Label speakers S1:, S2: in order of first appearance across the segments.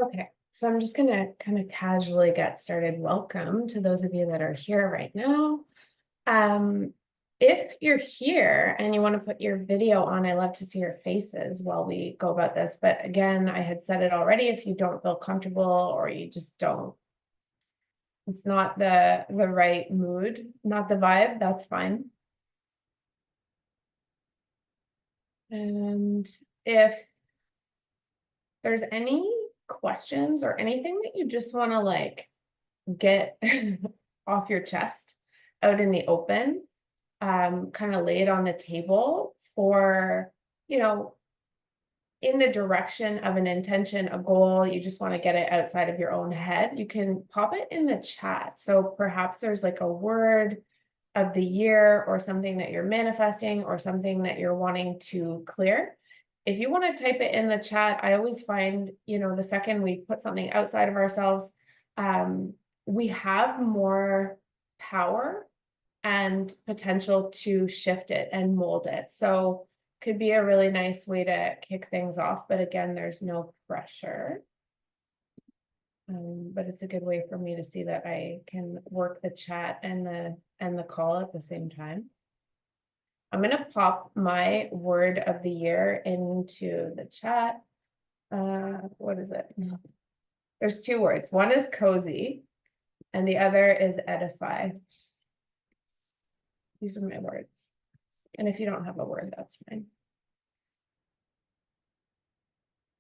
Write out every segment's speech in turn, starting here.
S1: Okay, so I'm just gonna kind of casually get started. Welcome to those of you that are here right now. Um, if you're here and you want to put your video on, I love to see your faces while we go about this. But again, I had said it already. If you don't feel comfortable or you just don't, it's not the right mood, not the vibe, that's fine. And if there's any questions or anything that you just want to like get off your chest out in the open, kind of lay it on the table for, you know, in the direction of an intention, a goal, you just want to get it outside of your own head, you can pop it in the chat. So perhaps there's like a word of the year or something that you're manifesting or something that you're wanting to clear. If you want to type it in the chat, I always find, the second we put something outside of ourselves, we have more power and potential to shift it and mold it. So could be a really nice way to kick things off. But again, there's no pressure. But it's a good way for me to see that I can work the chat and the call at the same time. I'm gonna pop my word of the year into the chat. What is it? There's two words. One is cozy, and the other is edify. These are my words. And if you don't have a word, that's fine.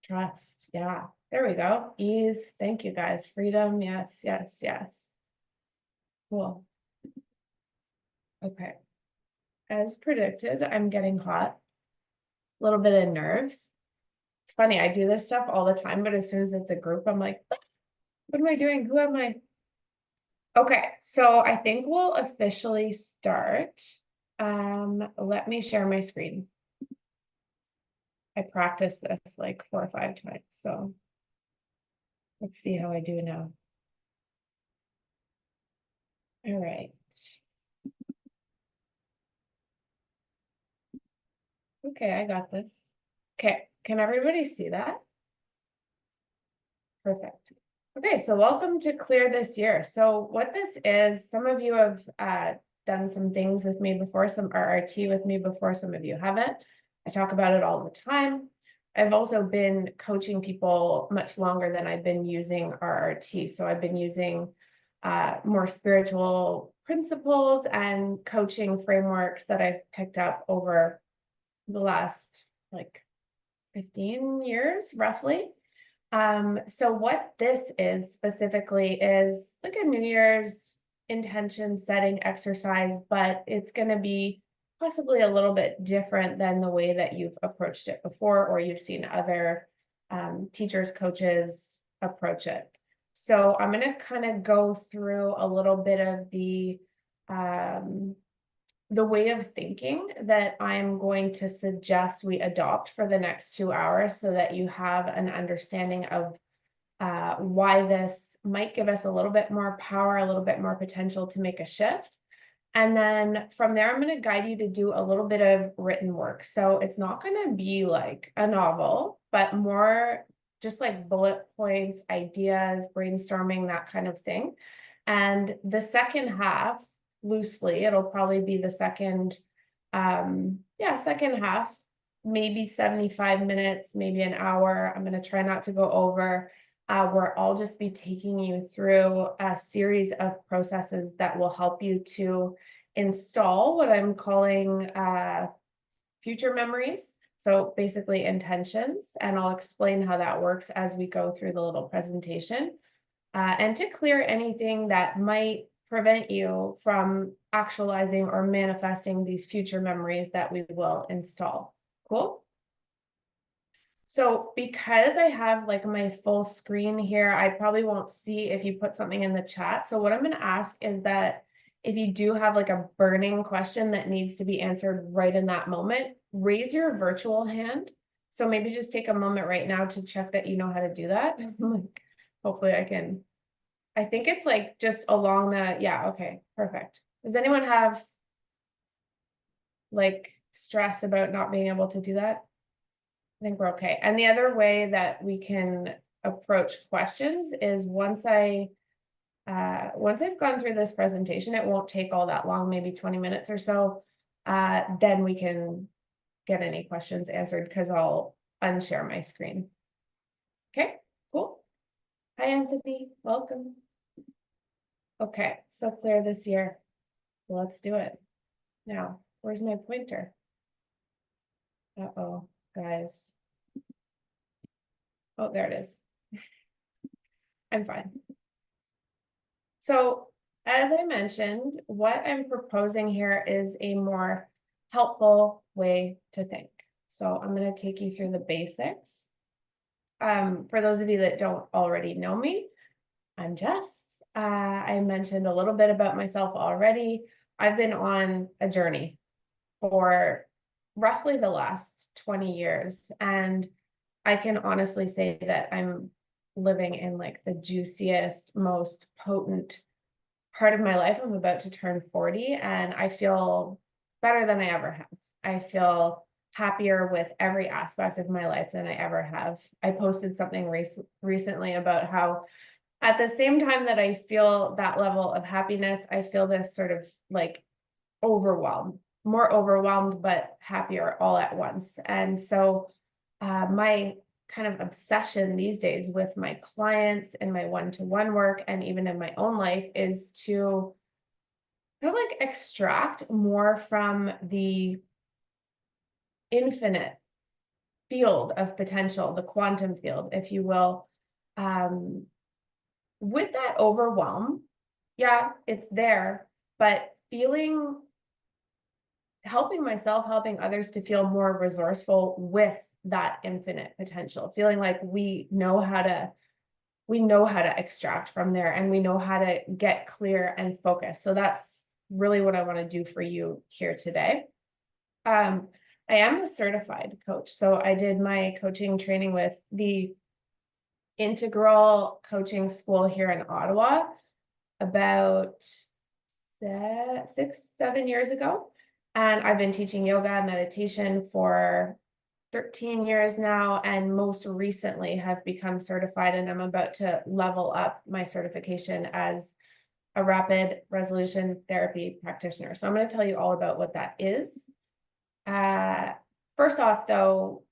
S1: Trust. Yeah, there we go. Ease. Thank you guys. Freedom. Yes, yes, yes. Cool. Okay. As predicted, I'm getting hot. A little bit of nerves. It's funny, I do this stuff all the time, but as soon as it's a group, I'm like, what am I doing? Who am I? Okay, so I think we'll officially start. Let me share my screen. I practiced this like 4 or 5 times, so let's see how I do now. All right. Okay, I got this. Okay, can everybody see that? Perfect. Okay, so welcome to Clear This Year. So what this is, some of you have done some things with me before, some RRT with me before, some of you haven't. I talk about it all the time. I've also been coaching people much longer than I've been using RRT. So I've been using more spiritual principles and coaching frameworks that I've picked up over the last like 15 years, roughly. So what this is specifically is like a New Year's intention setting exercise, but it's going to be possibly a little bit different than the way that you've approached it before, or you've seen other teachers, coaches approach it. So I'm going to kind of go through a little bit of the way of thinking that I'm going to suggest we adopt for the next 2 hours so that you have an understanding of why this might give us a little bit more power, a little bit more potential to make a shift. And then from there, I'm going to guide you to do a little bit of written work. So it's not going to be like a novel, but more just like bullet points, ideas, brainstorming, that kind of thing. And the second half, loosely, it'll probably be the second half, maybe 75 minutes, maybe an hour. I'm going to try not to go over, where I'll just be taking you through a series of processes that will help you to install what I'm calling future memories. So basically intentions, and I'll explain how that works as we go through the little presentation. And to clear anything that might prevent you from actualizing or manifesting these future memories that we will install. Cool? So because I have like my full screen here, I probably won't see if you put something in the chat. So what I'm going to ask is that if you do have like a burning question that needs to be answered right in that moment, raise your virtual hand. So maybe just take a moment right now to check that you know how to do that. Like, hopefully I think it's like just along yeah, okay, perfect. Does anyone have like stress about not being able to do that? I think we're okay. And the other way that we can approach questions is once I've gone through this presentation, it won't take all that long, maybe 20 minutes or so. Then we can get any questions answered because I'll unshare my screen. Okay, cool. Hi, Anthony, welcome. Okay, so clear this year. Let's do it. Now, where's my pointer? Uh-oh, guys. Oh, there it is. I'm fine. So, as I mentioned, what I'm proposing here is a more helpful way to think. So I'm going to take you through the basics. For those of you that don't already know me, I'm Jess. I mentioned a little bit about myself already. I've been on a journey for roughly the last 20 years, and I can honestly say that I'm living in like the juiciest, most potent part of my life. I'm about to turn 40 and I feel better than I ever have. I feel happier with every aspect of my life than I ever have. I posted something recently about how at the same time that I feel that level of happiness, I feel this sort of like more overwhelmed, but happier all at once. And so my kind of obsession these days with my clients and my one-to-one work and even in my own life is to kind of like extract more from the infinite field of potential, the quantum field, if you will. With that overwhelm, yeah, it's there, but helping myself, helping others to feel more resourceful with that infinite potential, feeling like we know how to extract from there and we know how to get clear and focus. So that's really what I want to do for you here today. I am a certified coach. So I did my coaching training with the Integral Coaching School here in Ottawa about 6-7 years ago. And I've been teaching yoga, meditation for 13 years now, and most recently have become certified, and I'm about to level up my certification as a rapid resolution therapy practitioner. So I'm going to tell you all about what that is. First off, though,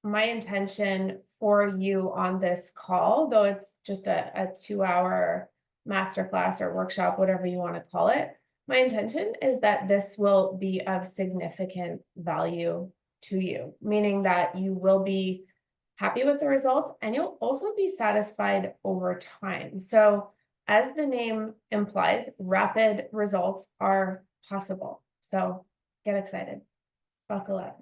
S1: my intention for you on this call, though it's just a 2-hour masterclass or workshop, whatever you want to call it, my intention is that this will be of significant value to you, meaning that you will be happy with the results and you'll also be satisfied over time. So as the name implies, rapid results are possible. So get excited, buckle up.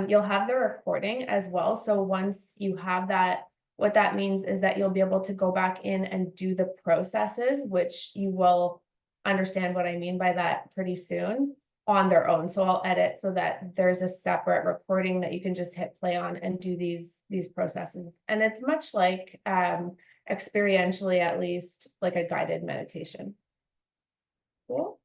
S1: You'll have the recording as well. So once you have that, what that means is that you'll be able to go back in and do the processes, which you will understand what I mean by that pretty soon on their own. So I'll edit so that there's a separate recording that you can just hit play on and do these processes. And it's much like experientially, at least, like a guided meditation. Cool.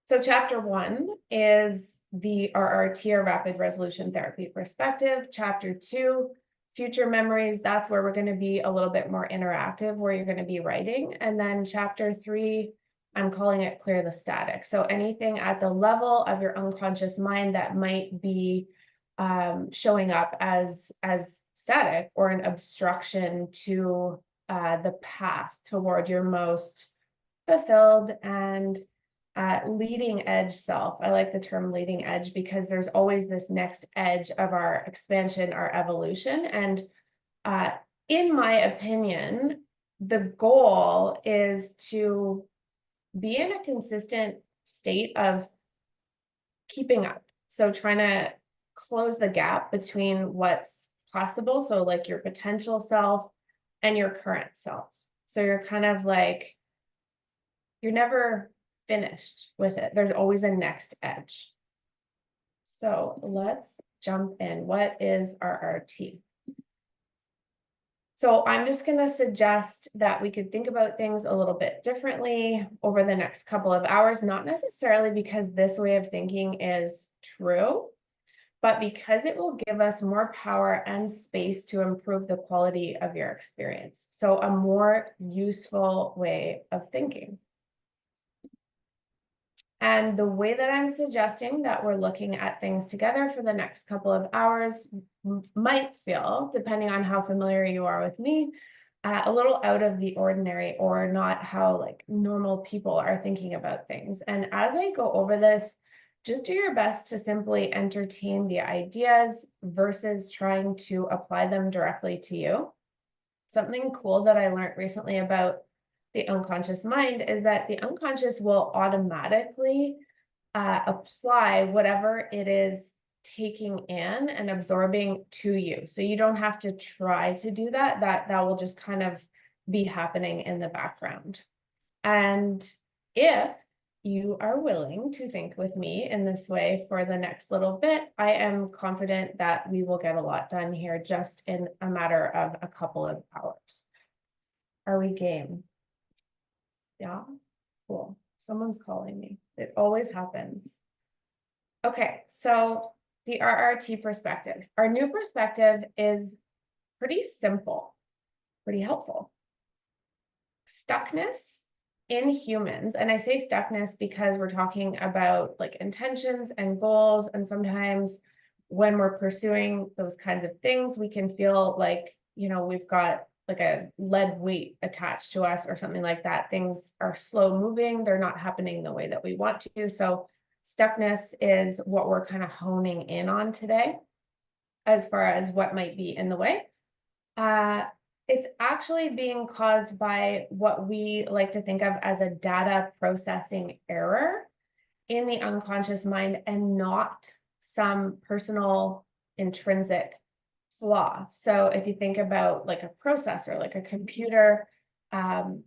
S1: So chapter 1 is the RRT, or Rapid Resolution Therapy Perspective. Chapter 2, Future Memories. That's where we're going to be a little bit more interactive, where you're going to be writing. And then chapter 3, I'm calling it Clear the Static. So anything at the level of your unconscious mind that might be showing up as static or an obstruction to the path toward your most fulfilled and leading edge self. I like the term leading edge because there's always this next edge of our expansion, our evolution. And in my opinion, the goal is to be in a consistent state of keeping up. So trying to close the gap between what's possible. So like your potential self and your current self. So you're kind of like, you're never finished with it. There's always a next edge. So let's jump in. What is RRT? So I'm just going to suggest that we could think about things a little bit differently over the next couple of hours, not necessarily because this way of thinking is true, but because it will give us more power and space to improve the quality of your experience. So a more useful way of thinking. And the way that I'm suggesting that we're looking at things together for the next couple of hours might feel, depending on how familiar you are with me, a little out of the ordinary, or not how like normal people are thinking about things. And as I go over this, just do your best to simply entertain the ideas versus trying to apply them directly to you. Something cool that I learned recently about the unconscious mind is that the unconscious will automatically apply whatever it is taking in and absorbing to you. So you don't have to try to do that. That will just kind of be happening in the background. And if you are willing to think with me in this way for the next little bit, I am confident that we will get a lot done here just in a matter of a couple of hours. Are we game? Yeah, cool. Someone's calling me. It always happens. Okay, so the RRT perspective. Our new perspective is pretty simple, pretty helpful. Stuckness in humans, and I say stuckness because we're talking about like intentions and goals, and sometimes when we're pursuing those kinds of things, we can feel like, you know, we've got like a lead weight attached to us or something like that. Things are slow moving, they're not happening the way that we want to. So stuckness is what we're kind of honing in on today as far as what might be in the way. It's actually being caused by what we like to think of as a data processing error in the unconscious mind, and not some personal intrinsic flaw. So if you think about like a processor, like a computer,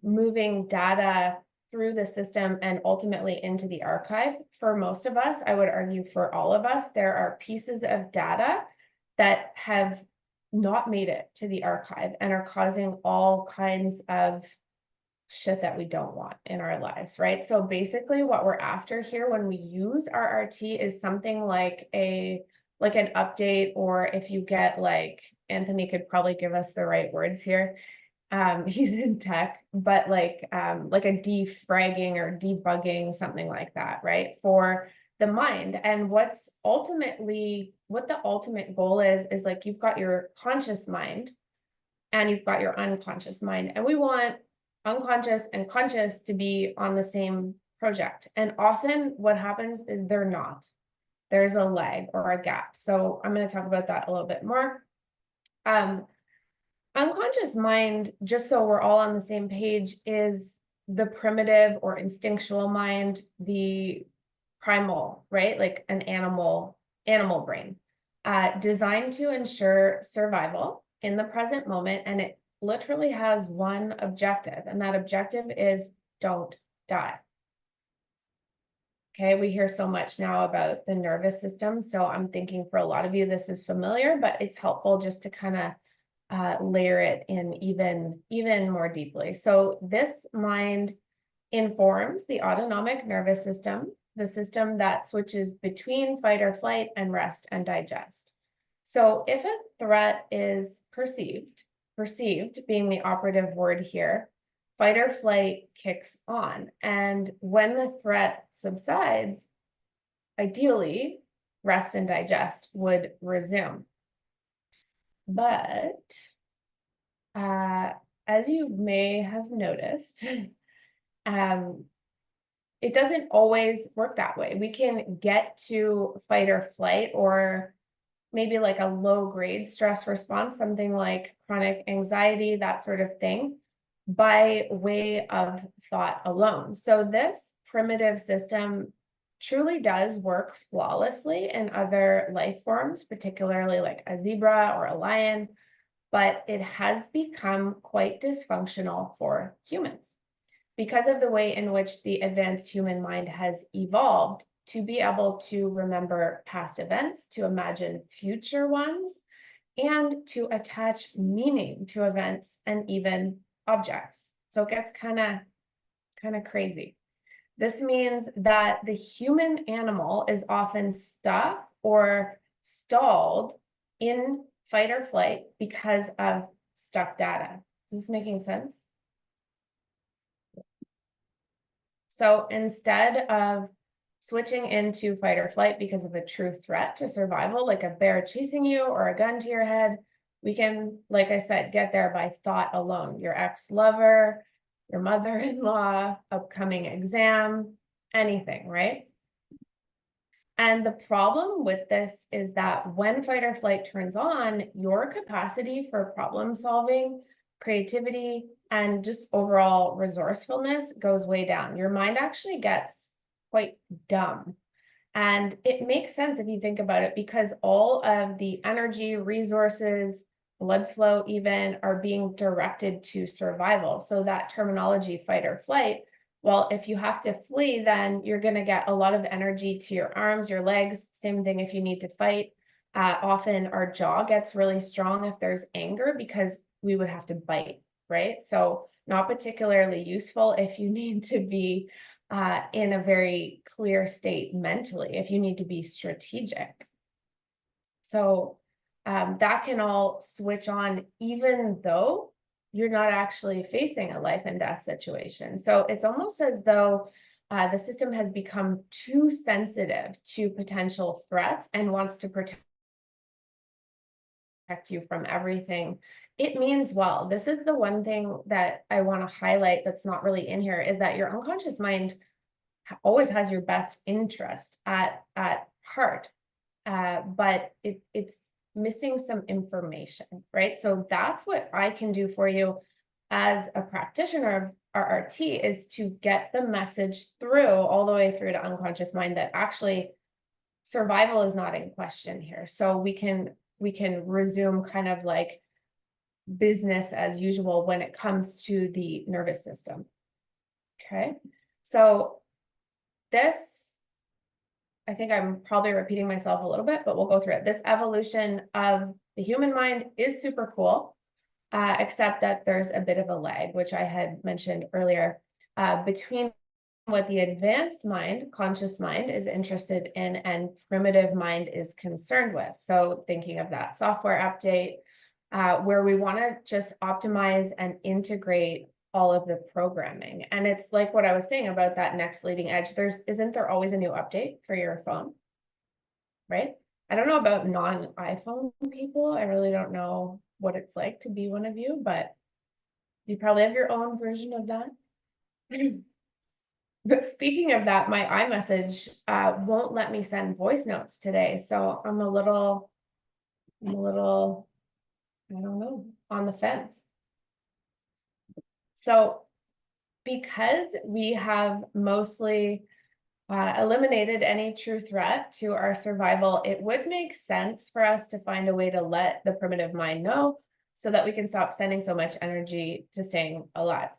S1: moving data through the system and ultimately into the archive, for most of us, I would argue for all of us, there are pieces of data that have not made it to the archive and are causing all kinds of shit that we don't want in our lives, right? So basically what we're after here when we use RRT is something like an update, or if you get like, Anthony could probably give us the right words here. He's in tech, but like a defragging or debugging, something like that, right? For the mind. And what the ultimate goal is like, you've got your conscious mind and you've got your unconscious mind, and we want unconscious and conscious to be on the same project. And often what happens is they're not. There's a lag or a gap. So I'm going to talk about that a little bit more. Unconscious mind, just so we're all on the same page, is the primitive or instinctual mind, the primal, right? Like an animal brain, designed to ensure survival in the present moment. And it literally has one objective, and that objective is don't die. Okay, we hear so much now about the nervous system, so I'm thinking for a lot of you this is familiar, but it's helpful just to kind of layer it in even more deeply. So this mind informs the autonomic nervous system, the system that switches between fight or flight and rest and digest. So if a threat is perceived being the operative word here, fight or flight kicks on. And when the threat subsides, ideally, rest and digest would resume. But as you may have noticed, it doesn't always work that way. We can get to fight or flight, or maybe like a low grade stress response, something like chronic anxiety, that sort of thing, by way of thought alone. So this primitive system truly does work flawlessly in other life forms, particularly like a zebra or a lion, but it has become quite dysfunctional for humans because of the way in which the advanced human mind has evolved to be able to remember past events, to imagine future ones, and to attach meaning to events and even objects. So it gets kind of crazy. This means that the human animal is often stuck or stalled in fight or flight because of stuck data. Is this making sense? So instead of switching into fight or flight because of a true threat to survival, like a bear chasing you or a gun to your head, we can, like I said, get there by thought alone. Your ex-lover, your mother-in-law, upcoming exam, anything, right? And the problem with this is that when fight or flight turns on, your capacity for problem solving, creativity, and just overall resourcefulness goes way down. Your mind actually gets quite dumb. And it makes sense if you think about it, because all of the energy, resources, blood flow even are being directed to survival. So that terminology, fight or flight, well, if you have to flee, then you're going to get a lot of energy to your arms, your legs. Same thing if you need to fight. Often our jaw gets really strong if there's anger because we would have to bite, right? So not particularly useful if you need to be in a very clear state mentally, if you need to be strategic. So that can all switch on even though you're not actually facing a life and death situation. So it's almost as though the system has become too sensitive to potential threats and wants to protect you from everything. It means well. This is the one thing that I want to highlight that's not really in here, is that your unconscious mind always has your best interest at heart, but it's missing some information, right? So that's what I can do for you as a practitioner of RRT, is to get the message through all the way through to unconscious mind that actually survival is not in question here. So we can resume kind of like business as usual when it comes to the nervous system. Okay, so this, I think I'm probably repeating myself a little bit, but we'll go through it. This evolution of the human mind is super cool, except that there's a bit of a lag, which I had mentioned earlier, between what the advanced mind, conscious mind, is interested in and primitive mind is concerned with. So thinking of that software update, where we want to just optimize and integrate all of the programming. And it's like what I was saying about that next leading edge. Isn't there always a new update for your phone, right? I don't know about non-iPhone people. I really don't know what it's like to be one of you, but you probably have your own version of that. But speaking of that, my iMessage won't let me send voice notes today. So I'm a little, I don't know, on the fence. So because we have mostly eliminated any true threat to our survival, it would make sense for us to find a way to let the primitive mind know so that we can stop sending so much energy to staying alive.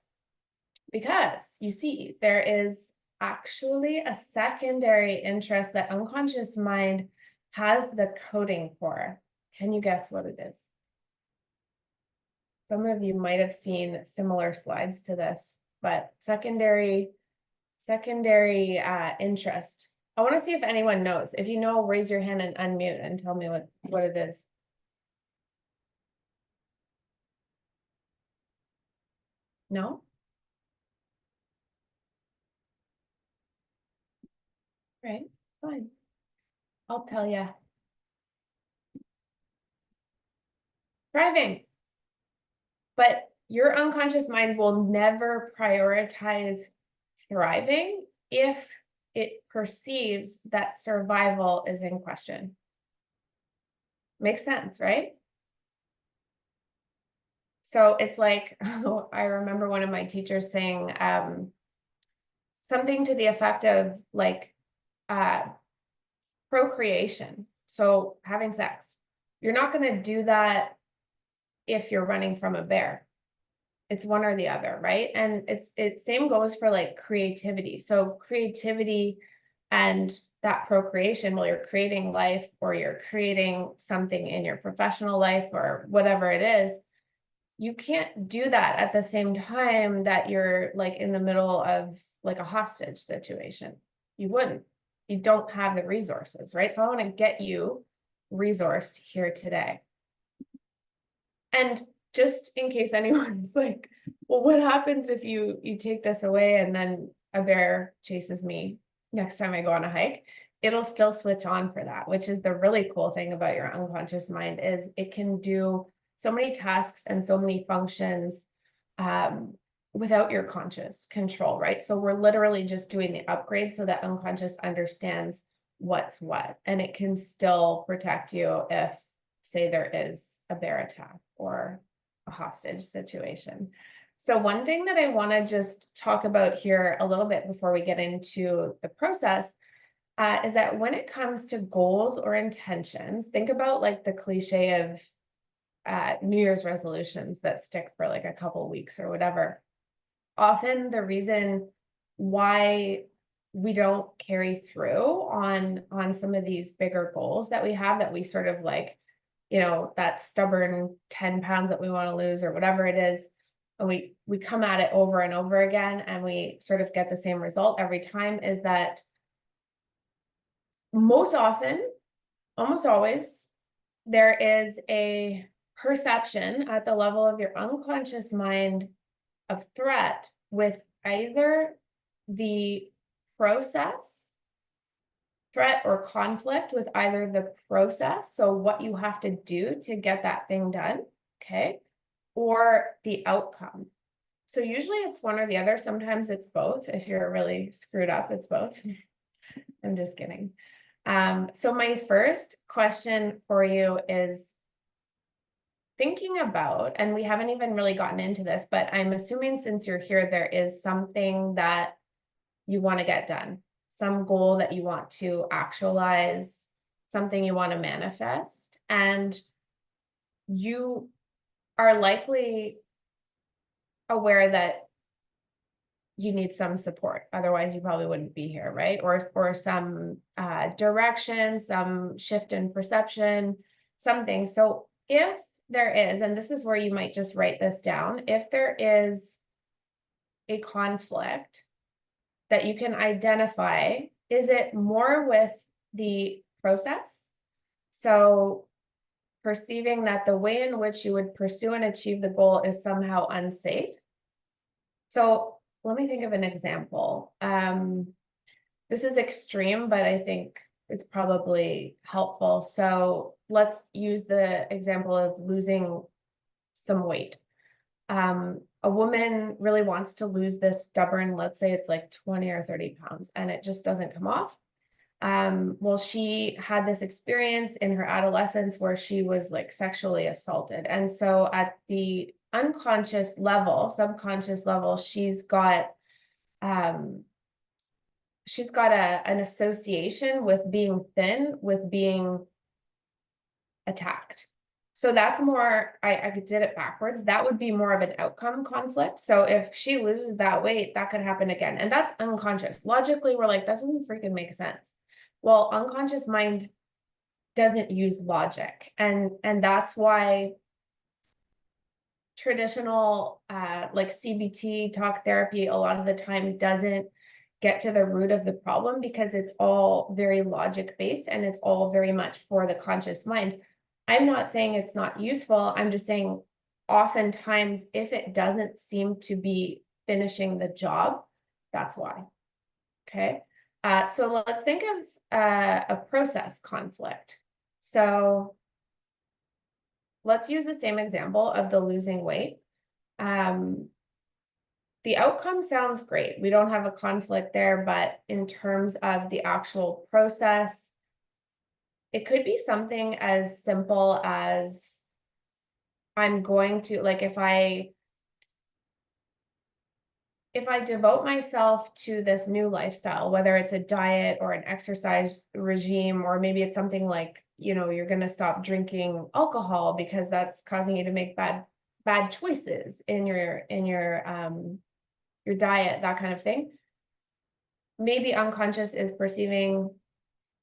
S1: Because you see, there is actually a secondary interest that unconscious mind has the coding for. Can you guess what it is? Some of you might have seen similar slides to this, but secondary interest. I want to see if anyone knows. If you know, raise your hand and unmute and tell me what it is. No? Right, fine. I'll tell you. Thriving. But your unconscious mind will never prioritize thriving if it perceives that survival is in question. Makes sense, right? So it's like, I remember one of my teachers saying something to the effect of like procreation. So having sex, you're not going to do that if you're running from a bear. It's one or the other, right? And it's same goes for like creativity. So creativity and that procreation, while you're creating life or you're creating something in your professional life or whatever it is, you can't do that at the same time that you're like in the middle of like a hostage situation. You wouldn't. You don't have the resources, right? So I want to get you resourced here today. And just in case anyone's like, well, what happens if you take this away and then a bear chases me next time I go on a hike? It'll still switch on for that, which is the really cool thing about your unconscious mind, is it can do so many tasks and so many functions without your conscious control, right? So we're literally just doing the upgrade so that unconscious understands what's what, and it can still protect you if, say, there is a bear attack or a hostage situation. So one thing that I want to just talk about here a little bit before we get into the process is that when it comes to goals or intentions, think about like the cliche of New Year's resolutions that stick for like a couple weeks or whatever. Often the reason why we don't carry through on some of these bigger goals that we have, that we sort of like, you know, that stubborn 10 pounds that we want to lose or whatever it is, and we come at it over and over again and we sort of get the same result every time, is that most often, almost always, there is a perception at the level of your unconscious mind of threat with either the process, threat or conflict with either the process, so what you have to do to get that thing done, okay, or the outcome. So usually it's one or the other. Sometimes it's both. If you're really screwed up, it's both. I'm just kidding. So my first question for you is thinking about, and we haven't even really gotten into this, but I'm assuming since you're here, there is something that you want to get done, some goal that you want to actualize, something you want to manifest, and you are likely aware that you need some support. Otherwise, you probably wouldn't be here, right? Or some direction, some shift in perception, something. So if there is, and this is where you might just write this down, if there is a conflict that you can identify, is it more with the process? So perceiving that the way in which you would pursue and achieve the goal is somehow unsafe. So let me think of an example. This is extreme, but I think it's probably helpful. So let's use the example of losing some weight. A woman really wants to lose this stubborn, let's say it's like 20 or 30 pounds, and it just doesn't come off. Well, she had this experience in her adolescence where she was like sexually assaulted. And so at the unconscious level, subconscious level, she's got an association with being thin, with being attacked. So that's more, I did it backwards. That would be more of an outcome conflict. So if she loses that weight, that could happen again. And that's unconscious. Logically, we're like, that doesn't freaking make sense. Well, unconscious mind doesn't use logic. And that's why traditional like CBT talk therapy a lot of the time doesn't get to the root of the problem, because it's all very logic based and it's all very much for the conscious mind. I'm not saying it's not useful. I'm just saying oftentimes if it doesn't seem to be finishing the job, that's why. Okay. So let's think of a process conflict. So let's use the same example of the losing weight. The outcome sounds great. We don't have a conflict there, but in terms of the actual process, it could be something as simple as I'm going to, like, if I devote myself to this new lifestyle, whether it's a diet or an exercise regime, or maybe it's something like, you know, you're going to stop drinking alcohol because that's causing you to make bad choices in your diet, that kind of thing. Maybe unconscious is perceiving,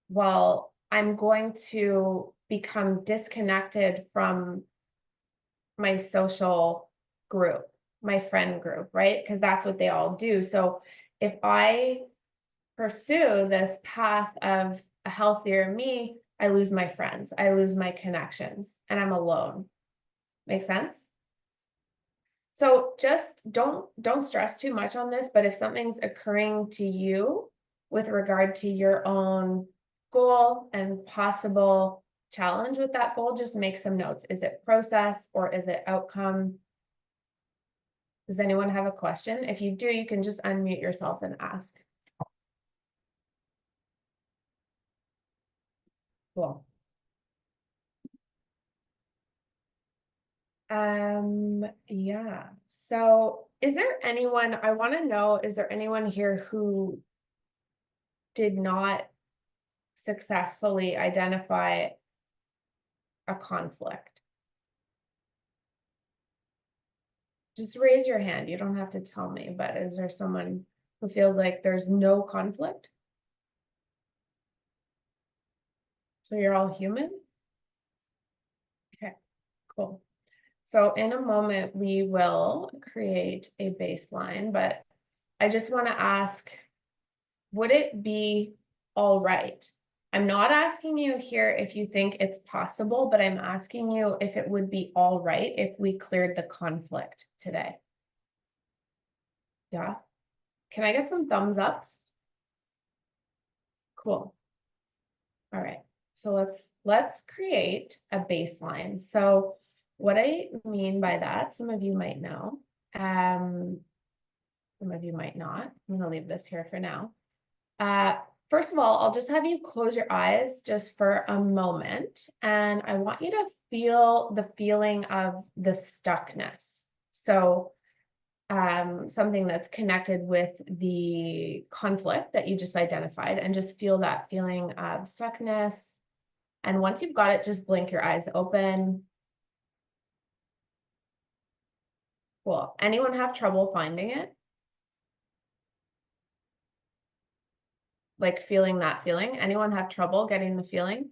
S1: well, I'm going to become disconnected from my social group, my friend group, right? Because that's what they all do. So if I pursue this path of a healthier me, I lose my friends, I lose my connections, and I'm alone. Make sense? So just don't stress too much on this, but if something's occurring to you with regard to your own goal and possible challenge with that goal, just make some notes. Is it process or is it outcome? Does anyone have a question? If you do, you can just unmute yourself and ask. Cool. Yeah. So is there anyone, I want to know, is there anyone here who did not successfully identify a conflict? Just raise your hand. You don't have to tell me, but is there someone who feels like there's no conflict? So you're all human? Okay, cool. So in a moment, we will create a baseline, but I just want to ask, would it be all right? I'm not asking you here if you think it's possible, but I'm asking you if it would be all right if we cleared the conflict today. Yeah. Can I get some thumbs ups? Cool. All right. So let's create a baseline. So what I mean by that, some of you might know, some of you might not. I'm gonna leave this here for now. First of all, I'll just have you close your eyes just for a moment, and I want you to feel the feeling of the stuckness. So something that's connected with the conflict that you just identified, and just feel that feeling of stuckness. And once you've got it, just blink your eyes open. Cool. Anyone have trouble finding it? Like feeling that feeling? Anyone have trouble getting the feeling?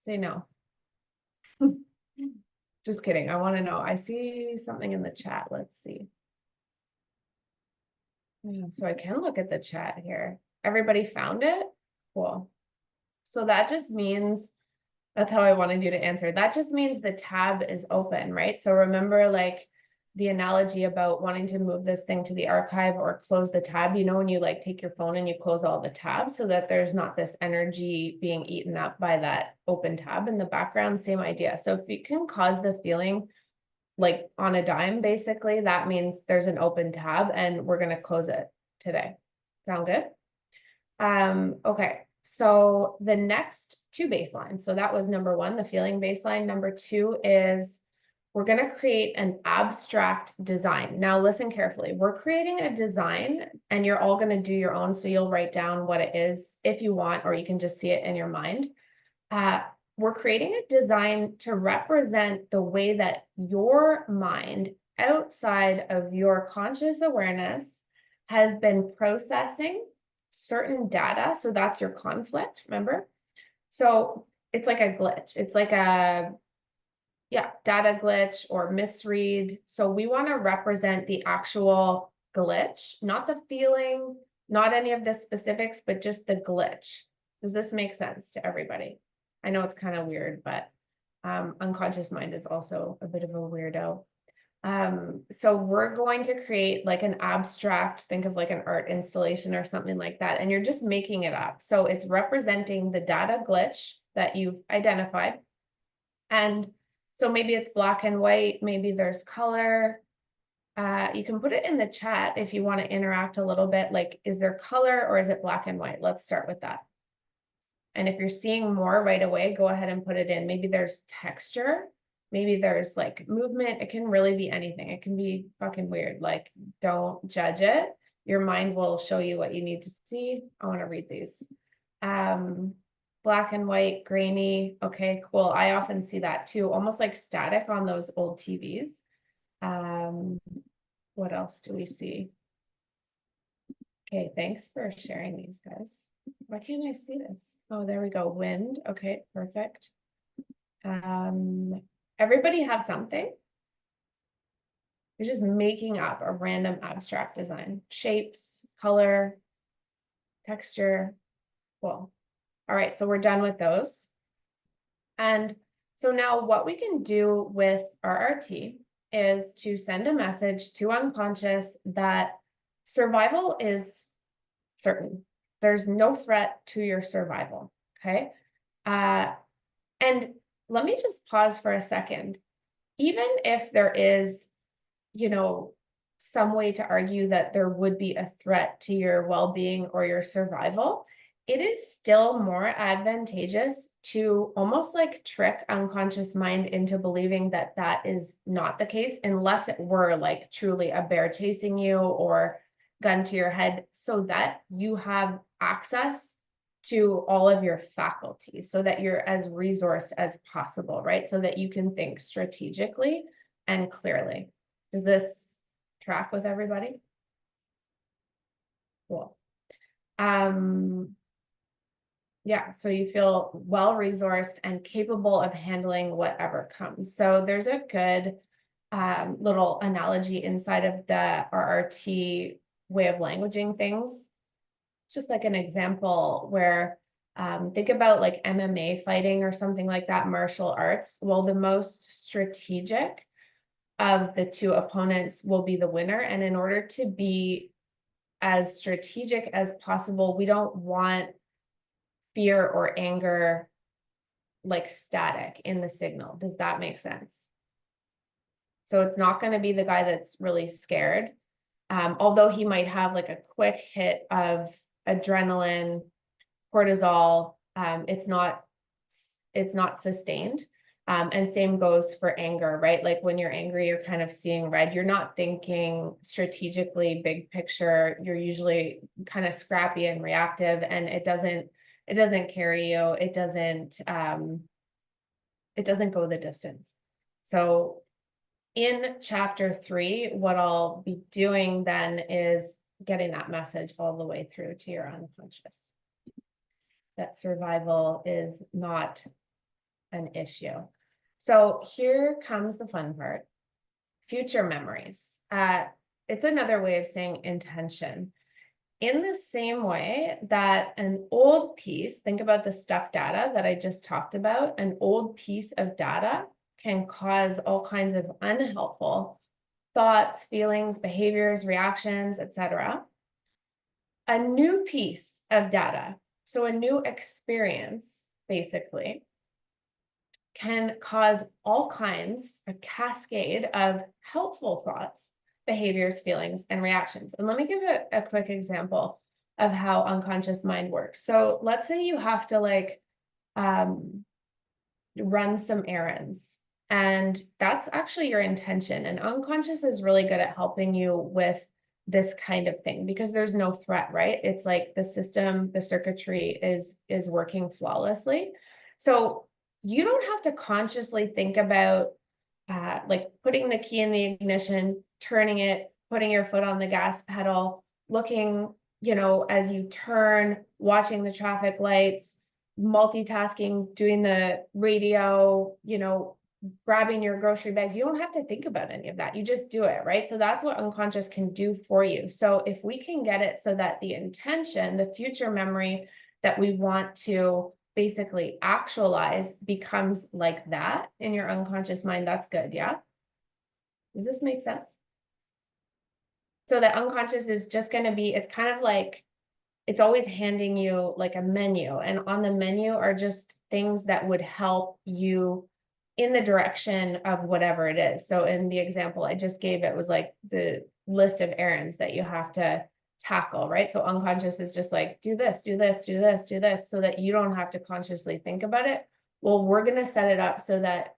S1: Say no. Just kidding. I want to know. I see something in the chat. Let's see. Yeah, so I can look at the chat here. Everybody found it? Cool. So that just means, that's how I wanted you to answer. That just means the tab is open, right? So remember, like, the analogy about wanting to move this thing to the archive or close the tab, you know, when you like take your phone and you close all the tabs so that there's not this energy being eaten up by that open tab in the background, same idea. So if you can cause the feeling like on a dime, basically, that means there's an open tab and we're going to close it today. Sound good? Okay. So the next two baselines. So that was number one, the feeling baseline. Number two is we're going to create an abstract design. Now listen carefully. We're creating a design and you're all going to do your own. So you'll write down what it is if you want, or you can just see it in your mind. We're creating a design to represent the way that your mind outside of your conscious awareness has been processing certain data. So that's your conflict, remember? So it's like a glitch. It's like a, yeah, data glitch or misread. So we want to represent the actual glitch, not the feeling, not any of the specifics, but just the glitch. Does this make sense to everybody? I know it's kind of weird, but unconscious mind is also a bit of a weirdo. So we're going to create like an abstract, think of like an art installation or something like that, and you're just making it up. So it's representing the data glitch that you've identified. And so maybe it's black and white, maybe there's color. You can put it in the chat if you want to interact a little bit, like, is there color or is it black and white? Let's start with that. And if you're seeing more right away, go ahead and put it in. Maybe there's texture. Maybe there's like movement. It can really be anything. It can be fucking weird. Like, don't judge it. Your mind will show you what you need to see. I want to read these. Black and white, grainy. Okay, cool. I often see that too. Almost like static on those old TVs. What else do we see? Okay, thanks for sharing these, guys. Why can't I see this? Oh, there we go. Wind. Okay, perfect. Everybody have something? You're just making up a random abstract design. Shapes, color, texture. Cool. All right, so we're done with those. And so now what we can do with RRT is to send a message to unconscious that survival is certain. There's no threat to your survival, okay? And let me just pause for a second. Even if there is, some way to argue that there would be a threat to your well-being or your survival, it is still more advantageous to almost like trick unconscious mind into believing that that is not the case, unless it were like truly a bear chasing you or gun to your head, so that you have access to all of your faculties, so that you're as resourced as possible, right? So that you can think strategically and clearly. Does this track with everybody? Cool. Yeah, so you feel well-resourced and capable of handling whatever comes. So there's a good little analogy inside of the RRT way of languaging things. It's just like an example where think about like MMA fighting or something like that, martial arts. Well, the most strategic of the two opponents will be the winner. And in order to be as strategic as possible, we don't want fear or anger like static in the signal. Does that make sense? So it's not going to be the guy that's really scared, although he might have like a quick hit of adrenaline, cortisol. It's not sustained. And same goes for anger, right? Like when you're angry, you're kind of seeing red. You're not thinking strategically, big picture. You're usually kind of scrappy and reactive, and it doesn't carry you. It doesn't go the distance. So in chapter 3, what I'll be doing then is getting that message all the way through to your unconscious, that survival is not an issue. So here comes the fun part. Future memories. It's another way of saying intention. In the same way that an old piece, think about the stuck data that I just talked about, an old piece of data can cause all kinds of unhelpful thoughts, feelings, behaviors, reactions, etc. A new piece of data, so a new experience, basically, can cause all kinds, a cascade of helpful thoughts, behaviors, feelings, and reactions. And let me give a quick example of how unconscious mind works. So let's say you have to like run some errands, and that's actually your intention. And unconscious is really good at helping you with this kind of thing because there's no threat, right? It's like the system, the circuitry is working flawlessly. So you don't have to consciously think about like putting the key in the ignition, turning it, putting your foot on the gas pedal, looking, as you turn, watching the traffic lights, multitasking, doing the radio, grabbing your grocery bags. You don't have to think about any of that. You just do it, right? So that's what unconscious can do for you. So if we can get it so that the intention, the future memory that we want to basically actualize becomes like that in your unconscious mind, that's good. Yeah. Does this make sense? So the unconscious is just going to be, it's kind of like, it's always handing you like a menu, and on the menu are just things that would help you in the direction of whatever it is. So in the example I just gave, it was like the list of errands that you have to tackle, right? So unconscious is just like, do this, do this, do this, do this, so that you don't have to consciously think about it. Well, we're going to set it up so that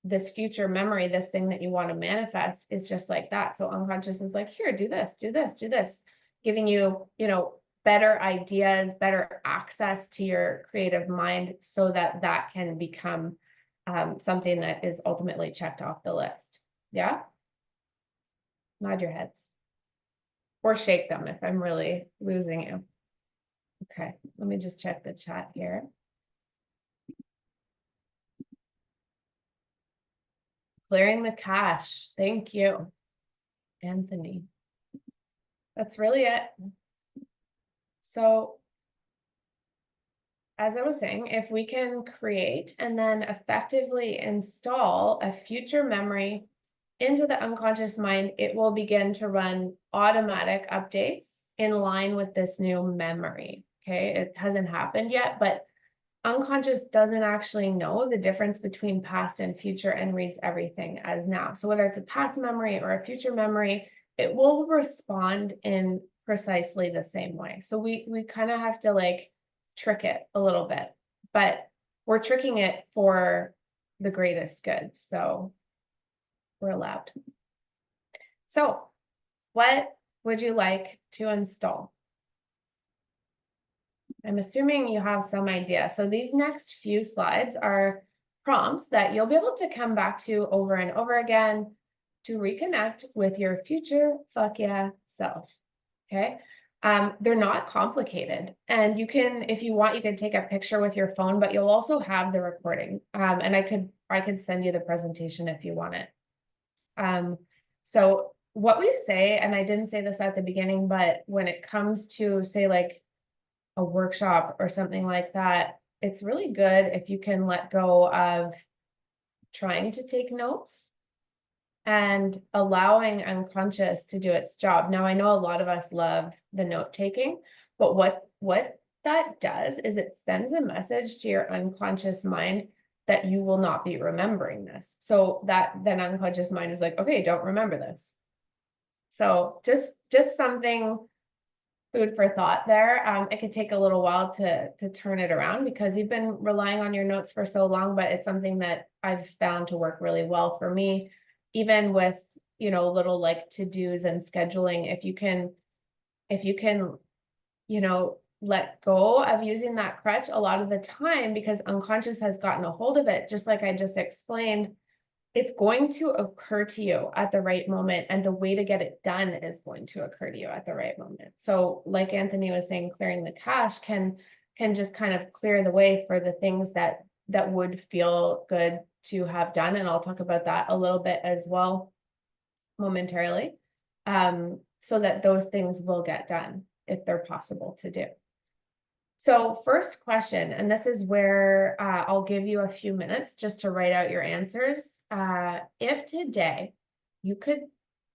S1: this future memory, this thing that you want to manifest, is just like that. So unconscious is like, here, do this, do this, do this, giving you, better ideas, better access to your creative mind so that that can become something that is ultimately checked off the list. Yeah? Nod your heads. Or shake them if I'm really losing you. Okay, let me just check the chat here. Clearing the cache. Thank you, Anthony. That's really it. So as I was saying, if we can create and then effectively install a future memory into the unconscious mind, it will begin to run automatic updates in line with this new memory. Okay, it hasn't happened yet, but unconscious doesn't actually know the difference between past and future and reads everything as now. So whether it's a past memory or a future memory, it will respond in precisely the same way. So we kind of have to like trick it a little bit, but we're tricking it for the greatest good. So we're allowed. So what would you like to install? I'm assuming you have some idea. So these next few slides are prompts that you'll be able to come back to over and over again to reconnect with your future fuck yeah self. Okay. They're not complicated. And you can, if you want, you can take a picture with your phone, but you'll also have the recording. And I could send you the presentation if you want it. So what we say, and I didn't say this at the beginning, but when it comes to say like a workshop or something like that, it's really good if you can let go of trying to take notes and allowing unconscious to do its job. Now, I know a lot of us love the note taking, but what that does is it sends a message to your unconscious mind that you will not be remembering this. So that then unconscious mind is like, okay, don't remember this. So just something food for thought there. It could take a little while to turn it around because you've been relying on your notes for so long, but it's something that I've found to work really well for me, even with, you know, little like to-dos and scheduling. If you can, you know, let go of using that crutch a lot of the time because unconscious has gotten a hold of it, just like I just explained, it's going to occur to you at the right moment, and the way to get it done is going to occur to you at the right moment. So like Anthony was saying, clearing the cache can just kind of clear the way for the things that would feel good to have done. And I'll talk about that a little bit as well momentarily, so that those things will get done if they're possible to do. So first question, and this is where I'll give you a few minutes just to write out your answers. If today you could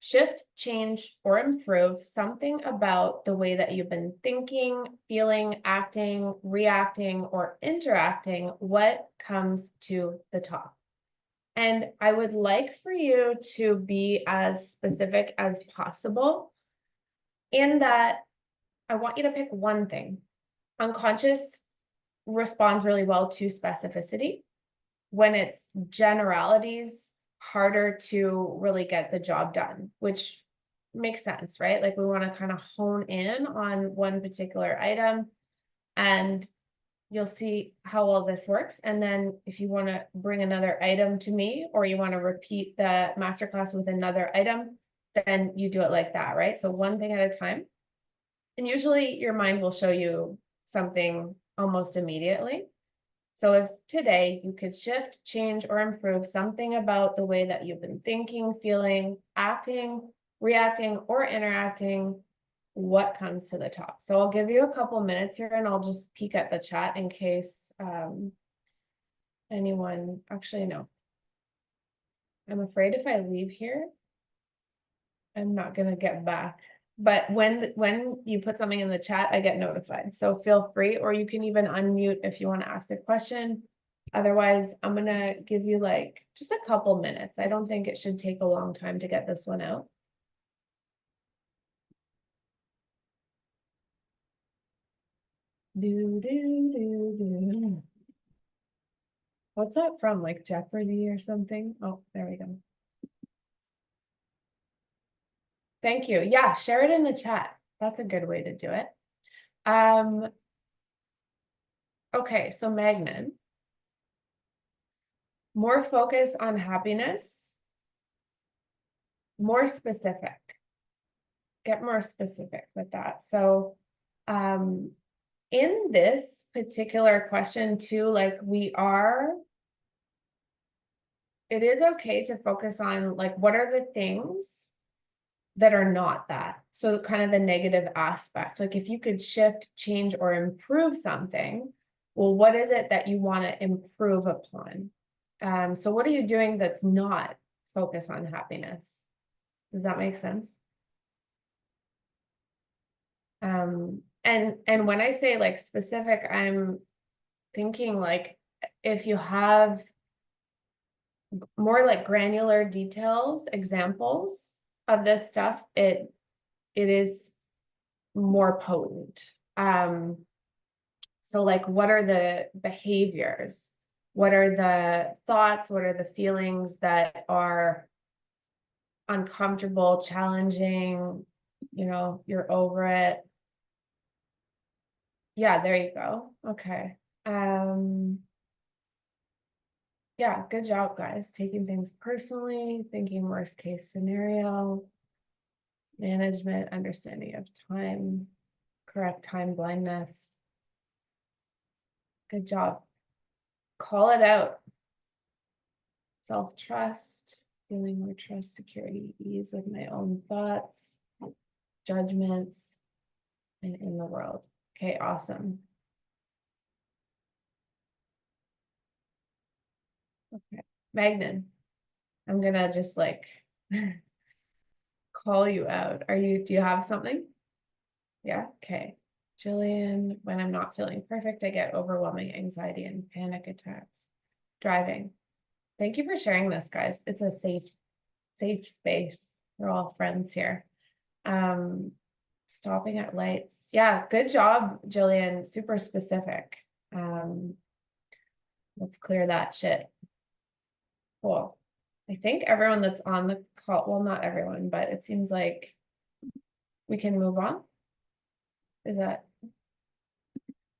S1: shift, change, or improve something about the way that you've been thinking, feeling, acting, reacting, or interacting, what comes to the top? And I would like for you to be as specific as possible in that I want you to pick one thing. Unconscious responds really well to specificity. When it's generalities, harder to really get the job done, which makes sense, right? Like we want to kind of hone in on one particular item, and you'll see how well this works. And then if you want to bring another item to me, or you want to repeat the masterclass with another item, then you do it like that, right? So one thing at a time. And usually your mind will show you something almost immediately. So if today you could shift, change, or improve something about the way that you've been thinking, feeling, acting, reacting, or interacting, what comes to the top? So I'll give you a couple minutes here and I'll just peek at the chat in case anyone, actually, no. I'm afraid if I leave here, I'm not going to get back. But when you put something in the chat, I get notified. So feel free, or you can even unmute if you want to ask a question. Otherwise, I'm going to give you like just a couple minutes. I don't think it should take a long time to get this one out. What's that from? Like Jeopardy or something? Oh, there we go. Thank you. Yeah, share it in the chat. That's a good way to do it. Okay, so Magnan, more focus on happiness, more specific. Get more specific with that. So in this particular question too, like it is okay to focus on like, what are the things that are not that? So kind of the negative aspect, like if you could shift, change, or improve something, well, what is it that you want to improve upon? So what are you doing that's not focus on happiness? Does that make sense? And when I say like specific, I'm thinking like if you have more like granular details, examples of this stuff, it is more potent. So like, what are the behaviors? What are the thoughts? What are the feelings that are uncomfortable, challenging? You know, you're over it. Yeah, there you go. Okay. Yeah, good job, guys. Taking things personally, thinking worst case scenario, management, understanding of time, correct time blindness. Good job. Call it out. Self-trust, feeling more trust, security, ease with my own thoughts, judgments, and in the world. Okay, awesome. Okay, Magnan, I'm gonna just like call you out. Do you have something? Yeah, okay. Jillian, when I'm not feeling perfect, I get overwhelming anxiety and panic attacks. Driving. Thank you for sharing this, guys. It's a safe space. We're all friends here. Stopping at lights. Yeah, good job, Jillian. Super specific. Let's clear that shit. Cool. I think everyone that's on the call, well, not everyone, but it seems like we can move on. Is that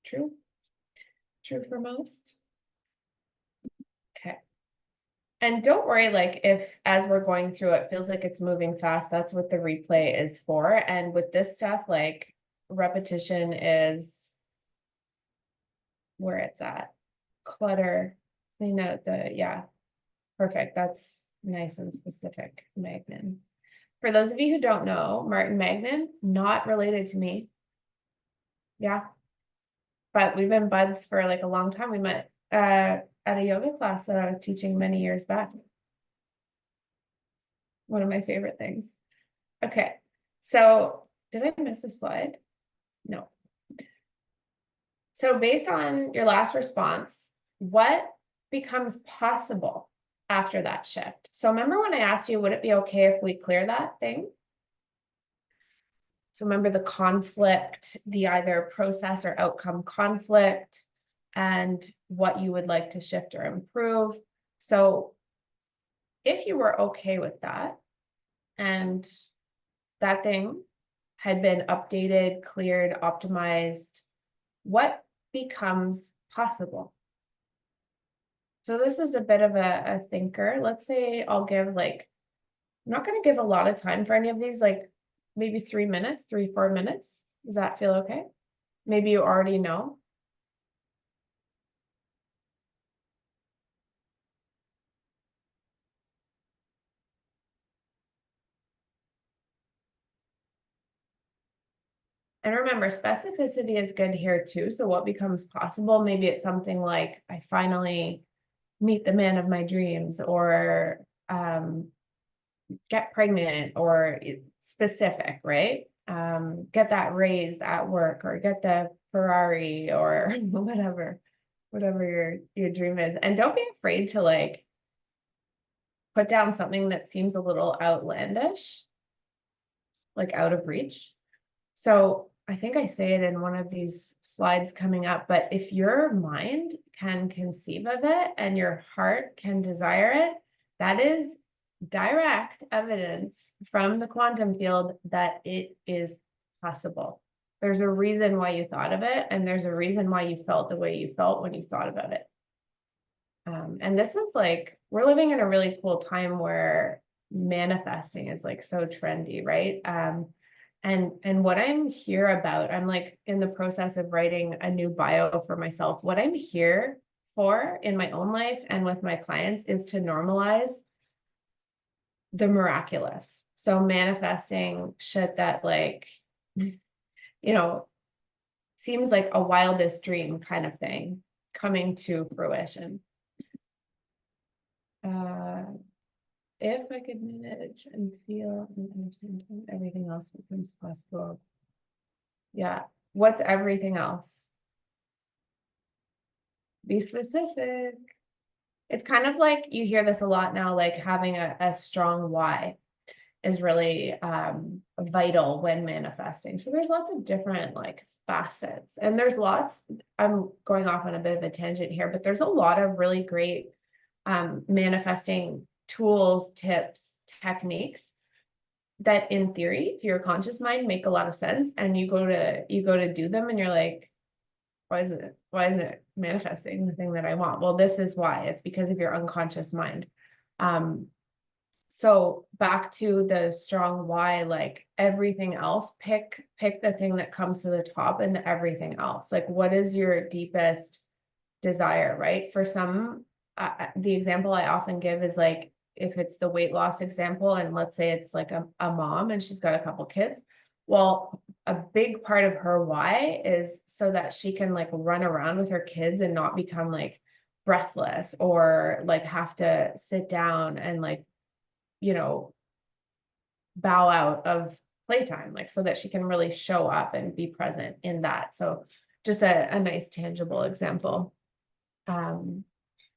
S1: true? True for most? Okay. And don't worry, like if as we're going through it feels like it's moving fast, that's what the replay is for. And with this stuff, like repetition is where it's at. Clutter, clean out yeah, perfect. That's nice and specific, Magnan. For those of you who don't know, Martin Magnan, not related to me. Yeah, but we've been buds for like a long time. We met at a yoga class that I was teaching many years back. One of my favorite things. Okay, so did I miss a slide? No. So based on your last response, what becomes possible after that shift? So remember when I asked you, would it be okay if we clear that thing? So remember the conflict, the either process or outcome conflict, and what you would like to shift or improve. So if you were okay with that, and that thing had been updated, cleared, optimized, what becomes possible? So this is a bit of a thinker. Let's say I'll give like, I'm not going to give a lot of time for any of these, like maybe 3 minutes, 4 minutes. Does that feel okay? Maybe you already know. And remember, specificity is good here too. So what becomes possible? Maybe it's something like I finally meet the man of my dreams, or get pregnant, or specific, right? Get that raise at work, or get the Ferrari, or whatever your dream is. And don't be afraid to like put down something that seems a little outlandish, like out of reach. So I think I say it in one of these slides coming up, but if your mind can conceive of it and your heart can desire it, that is direct evidence from the quantum field that it is possible. There's a reason why you thought of it, and there's a reason why you felt the way you felt when you thought about it. And this is like, we're living in a really cool time where manifesting is like so trendy, right? And what I'm here about, I'm like in the process of writing a new bio for myself. What I'm here for in my own life and with my clients is to normalize the miraculous. So manifesting shit that like, you know, seems like a wildest dream kind of thing. coming to fruition. If I could manage and feel and understand, everything else becomes possible. Yeah. What's everything else? Be specific. It's kind of like you hear this a lot now, like having a strong why is really vital when manifesting. So there's lots of different like facets, and there's lots, I'm going off on a bit of a tangent here, but there's a lot of really great manifesting tools, tips, techniques that in theory to your conscious mind make a lot of sense, and you go to do them and you're like, why isn't it manifesting the thing that I want? Well, this is why. It's because of your unconscious mind. So back to the strong why, like everything else, pick the thing that comes to the top and everything else. Like, what is your deepest desire, right? For some, the example I often give is like, if it's the weight loss example, and let's say it's like a mom and she's got a couple kids. Well, a big part of her why is so that she can like run around with her kids and not become like breathless or like have to sit down and like, bow out of playtime, like so that she can really show up and be present in that. So just a nice tangible example. And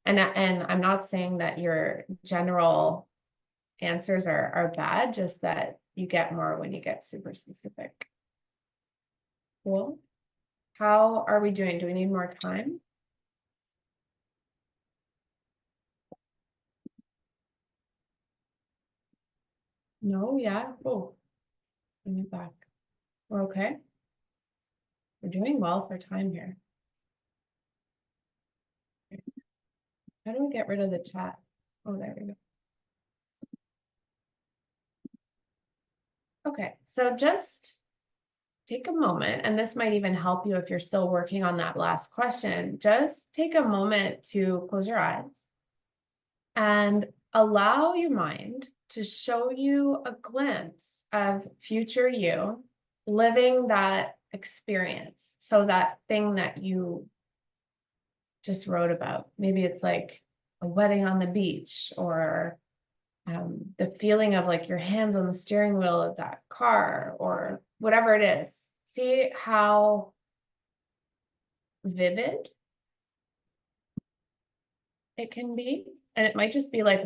S1: I'm not saying that your general answers are bad, just that you get more when you get super specific. Cool. How are we doing? Do we need more time? No, yeah. Oh, let me back. We're okay. We're doing well for time here. How do we get rid of the chat? Oh, there we go. Okay, so just take a moment, and this might even help you if you're still working on that last question. Just take a moment to close your eyes and allow your mind to show you a glimpse of future you living that experience. So that thing that you just wrote about, maybe it's like a wedding on the beach, or the feeling of like your hands on the steering wheel of that car, or whatever it is. See how vivid it can be. And it might just be like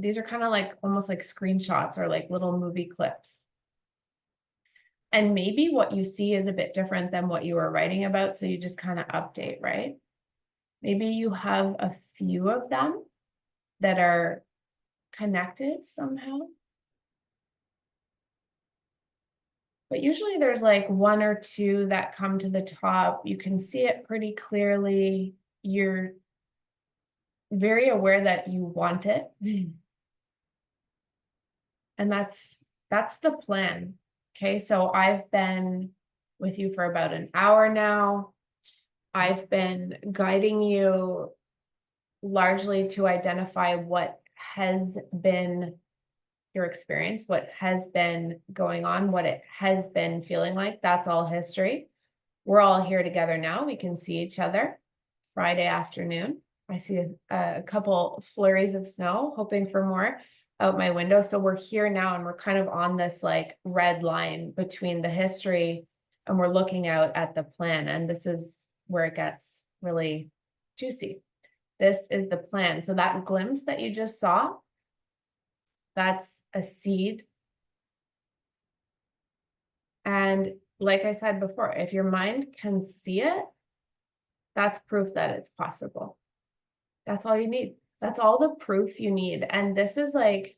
S1: these are kind of like almost like screenshots or like little movie clips. And maybe what you see is a bit different than what you were writing about. So you just kind of update, right? Maybe you have a few of them that are connected somehow. But usually there's like one or two that come to the top. You can see it pretty clearly. You're very aware that you want it. And that's the plan. Okay, so I've been with you for about an hour now. I've been guiding you largely to identify what has been your experience, what has been going on, what it has been feeling like. That's all history. We're all here together now. We can see each other. Friday afternoon. I see a couple flurries of snow, hoping for more out my window. So we're here now, and we're kind of on this like red line between the history, and we're looking out at the plan. And this is where it gets really juicy. This is the plan. So that glimpse that you just saw, that's a seed. And like I said before, if your mind can see it, that's proof that it's possible. That's all you need. That's all the proof you need. And this is like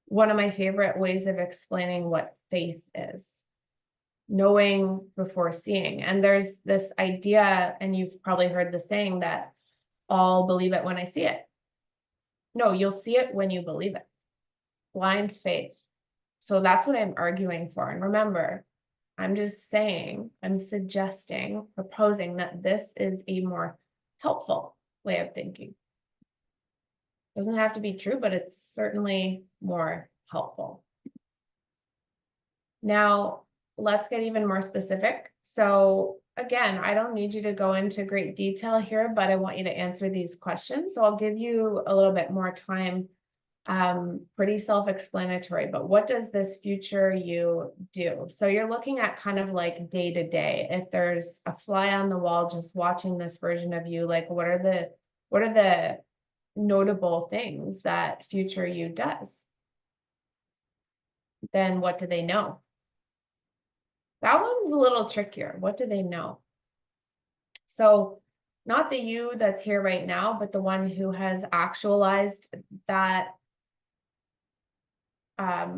S1: one of my favorite ways of explaining what faith is. Knowing before seeing. And there's this idea, and you've probably heard the saying that I'll believe it when I see it. No, you'll see it when you believe it. Blind faith. So that's what I'm arguing for. And remember, I'm just saying, I'm suggesting, proposing that this is a more helpful way of thinking. Doesn't have to be true, but it's certainly more helpful. Now, let's get even more specific. So again, I don't need you to go into great detail here, but I want you to answer these questions. So I'll give you a little bit more time. Pretty self-explanatory, but what does this future you do? So you're looking at kind of like day to day. If there's a fly on the wall, just watching this version of you, like what are the notable things that future you does? Then what do they know? That one's a little trickier. What do they know? So not the you that's here right now, but the one who has actualized that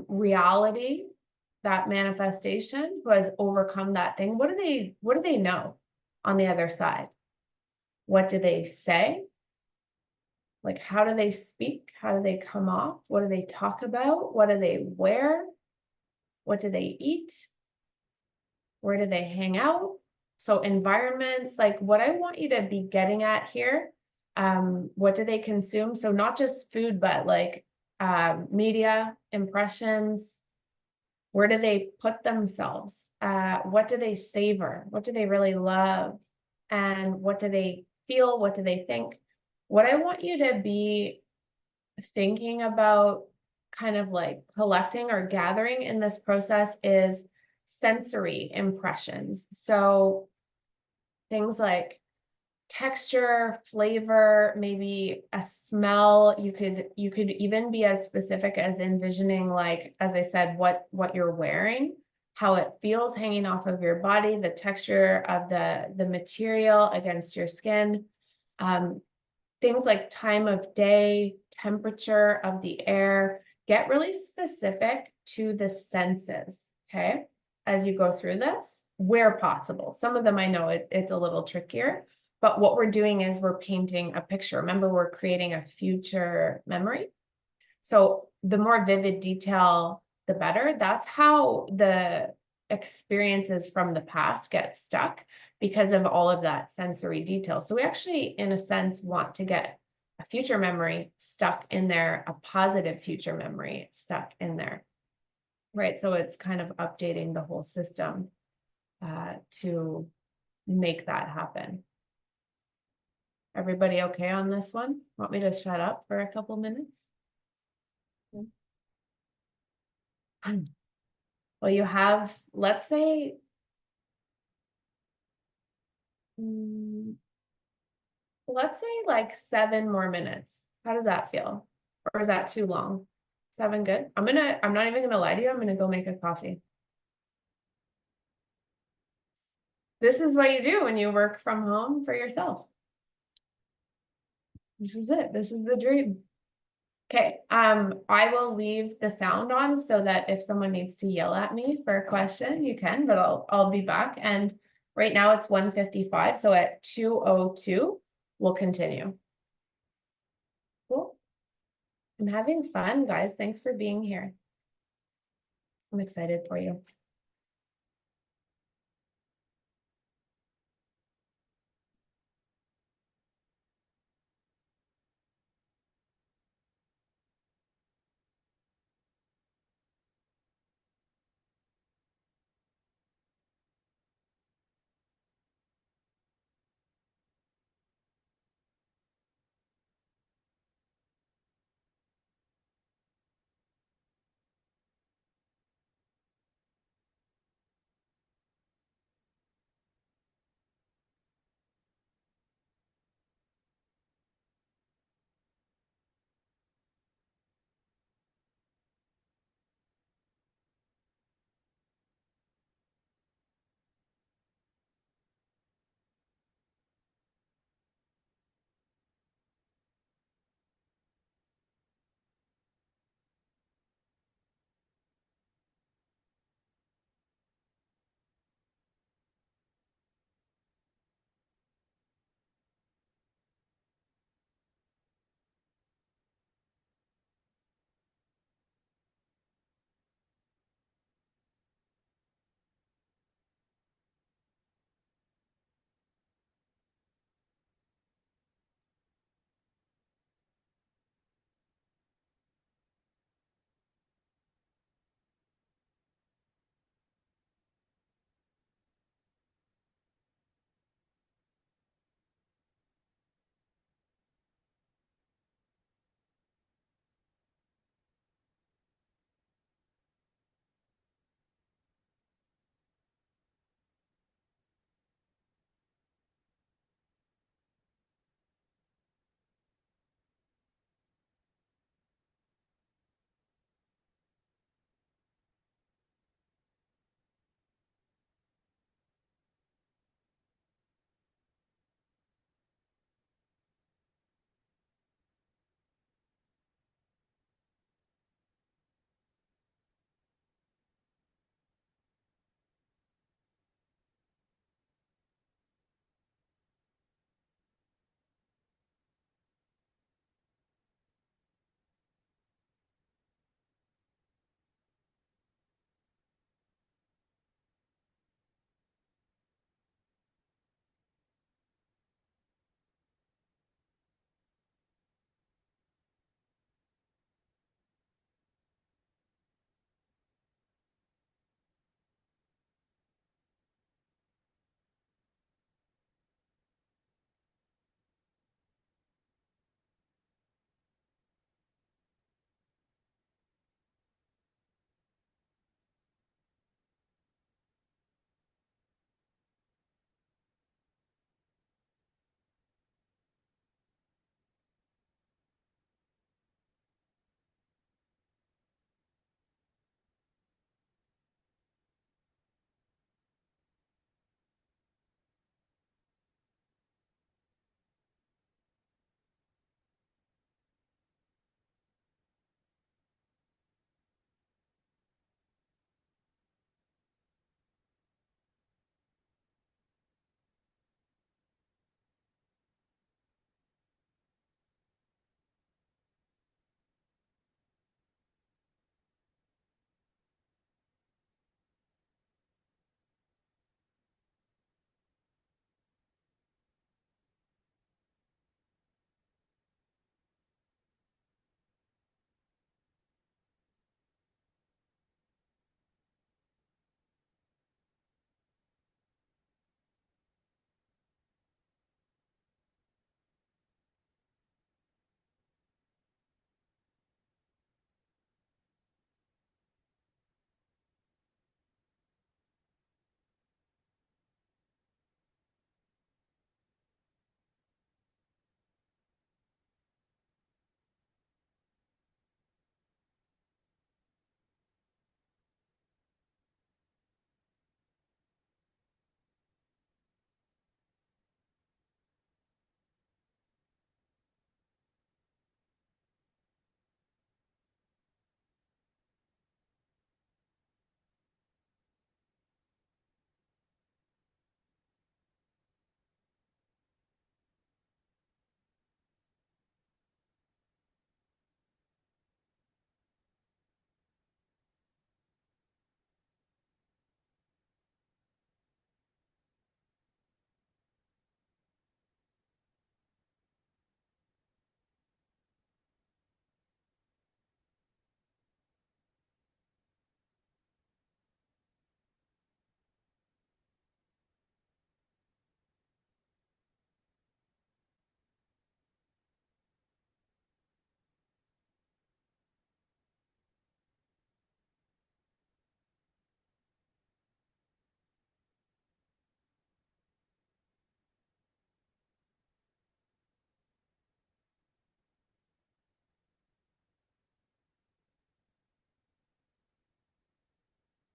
S1: reality, that manifestation, who has overcome that thing. What do they know on the other side? What do they say? Like, how do they speak? How do they come off? What do they talk about? What do they wear? What do they eat? Where do they hang out? So environments, like what I want you to be getting at here, what do they consume? So not just food, but like media, impressions, where do they put themselves? What do they savor? What do they really love? And what do they feel? What do they think? What I want you to be thinking about, kind of like collecting or gathering in this process, is sensory impressions. So things like texture, flavor, maybe a smell. You could even be as specific as envisioning, like, as I said, what you're wearing, how it feels hanging off of your body, the texture of the material against your skin. Things like time of day, temperature of the air. Get really specific to the senses, okay? As you go through this, where possible. Some of them I know it's a little trickier, but what we're doing is we're painting a picture. Remember, we're creating a future memory. So the more vivid detail, the better. That's how the experiences from the past get stuck, because of all of that sensory detail. So we actually, in a sense, want to get a future memory stuck in there, a positive future memory stuck in there, right? So it's kind of updating the whole system to make that happen. Everybody okay on this one? Want me to shut up for a couple minutes? Well, you have, let's say, mm, let's say like 7 more minutes. How does that feel? Or is that too long? 7 good? I'm not even gonna lie to you. I'm gonna go make a coffee. This is what you do when you work from home for yourself. This is it. This is the dream. Okay, I will leave the sound on so that if someone needs to yell at me for a question, you can, but I'll be back. And right now it's 1:55, so at 2:02, we'll continue. Cool. I'm having fun, guys. Thanks for being here. I'm excited for you.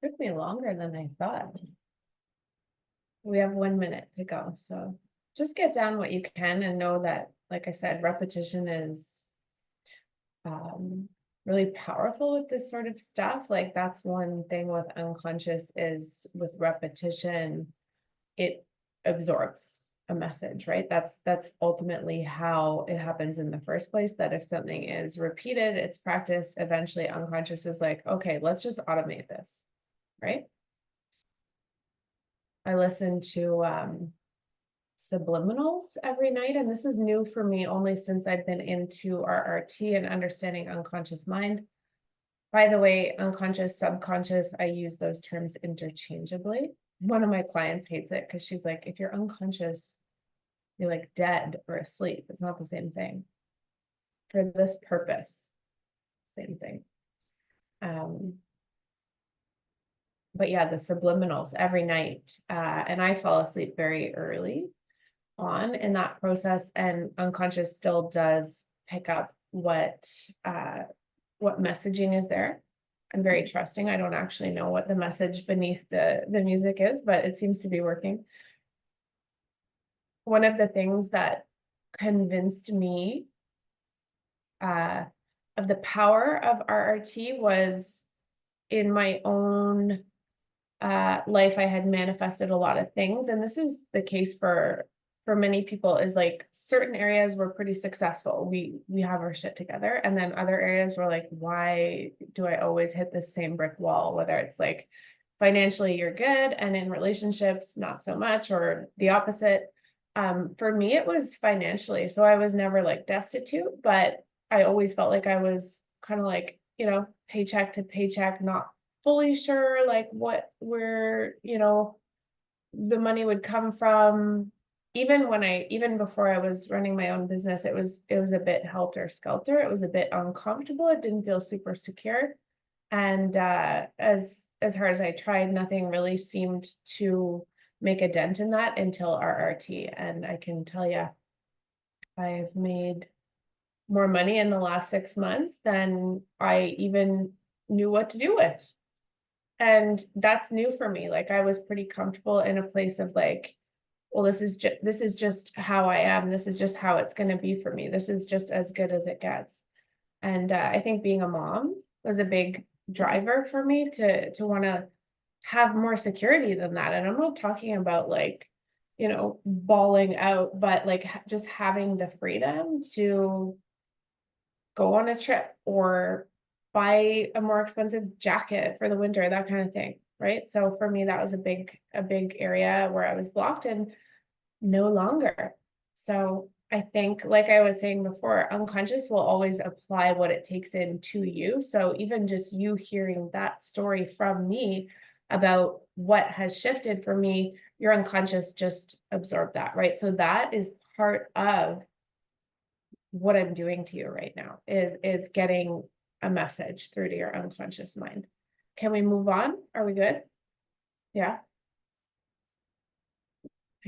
S1: Took me longer than I thought. We have 1 minute to go, so just get down what you can and know that, like I said, repetition is really powerful with this sort of stuff. Like that's one thing with unconscious is with repetition, it absorbs a message, right? That's ultimately how it happens in the first place, that if something is repeated, it's practiced, eventually unconscious is like, okay, let's just automate this, right? I listen to subliminals every night, and this is new for me only since I've been into RRT and understanding unconscious mind. By the way, unconscious, subconscious, I use those terms interchangeably. One of my clients hates it because she's like, if you're unconscious, you're like dead or asleep. It's not the same thing. For this purpose, same thing. But yeah, the subliminals every night. And I fall asleep very early on in that process, and unconscious still does pick up what messaging is there. I'm very trusting. I don't actually know what the message beneath the music is, but it seems to be working. One of the things that convinced me of the power of RRT was in my own life. I had manifested a lot of things, and this is the case for many people, is like certain areas were pretty successful. We have our shit together, and then other areas were like, why do I always hit the same brick wall? Whether it's like financially you're good and in relationships not so much, or the opposite. For me it was financially, so I was never like destitute, but I always felt like I was kind of like, paycheck to paycheck, not fully sure like where the money would come from. Even before I was running my own business, it was a bit helter skelter. It was a bit uncomfortable. It didn't feel super secure. And as hard as I tried, nothing really seemed to make a dent in that until RRT. And I can tell you, I've made more money in the last 6 months than I even knew what to do with. And that's new for me. Like I was pretty comfortable in a place of like, well, this is just how I am. This is just how it's going to be for me. This is just as good as it gets. And I think being a mom was a big driver for me to want to have more security than that. And I'm not talking about like, bawling out, but like just having the freedom to go on a trip or buy a more expensive jacket for the winter, that kind of thing. Right. So for me, that was a big area where I was blocked, and no longer. So I think, like I was saying before, unconscious will always apply what it takes in to you. So even just you hearing that story from me about what has shifted for me, your unconscious just absorbed that, right? So that is part of what I'm doing to you right now, is getting a message through to your unconscious mind. Can we move on? Are we good? Yeah.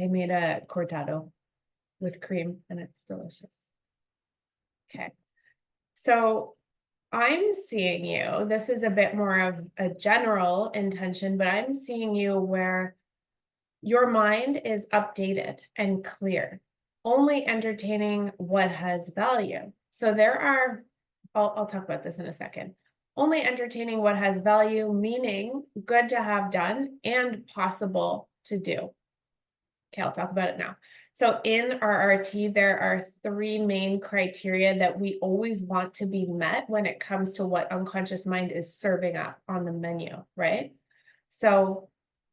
S1: I made a cortado with cream and it's delicious. Okay. So I'm seeing you, this is a bit more of a general intention, but I'm seeing you where your mind is updated and clear, only entertaining what has value. So there are, I'll talk about this in a second. Only entertaining what has value, meaning good to have done and possible to do. Okay, I'll talk about it now. So in RRT, there are 3 main criteria that we always want to be met when it comes to what unconscious mind is serving up on the menu, right? So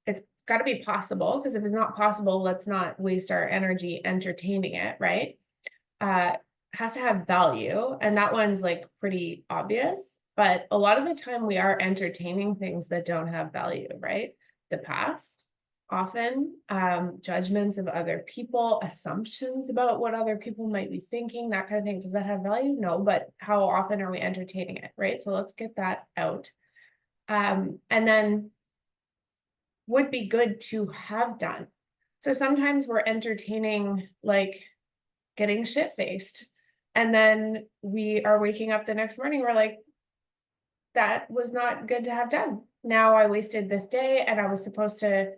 S1: it's got to be possible, because if it's not possible, let's not waste our energy entertaining it, right? Has to have value, and that one's like pretty obvious, but a lot of the time we are entertaining things that don't have value, right? The past, often judgments of other people, assumptions about what other people might be thinking, that kind of thing. Does that have value? No, but how often are we entertaining it, right? So let's get that out. And then would be good to have done. So sometimes we're entertaining like getting shit-faced, and then we are waking up the next morning, we're like, that was not good to have done. now I wasted this day and I was supposed to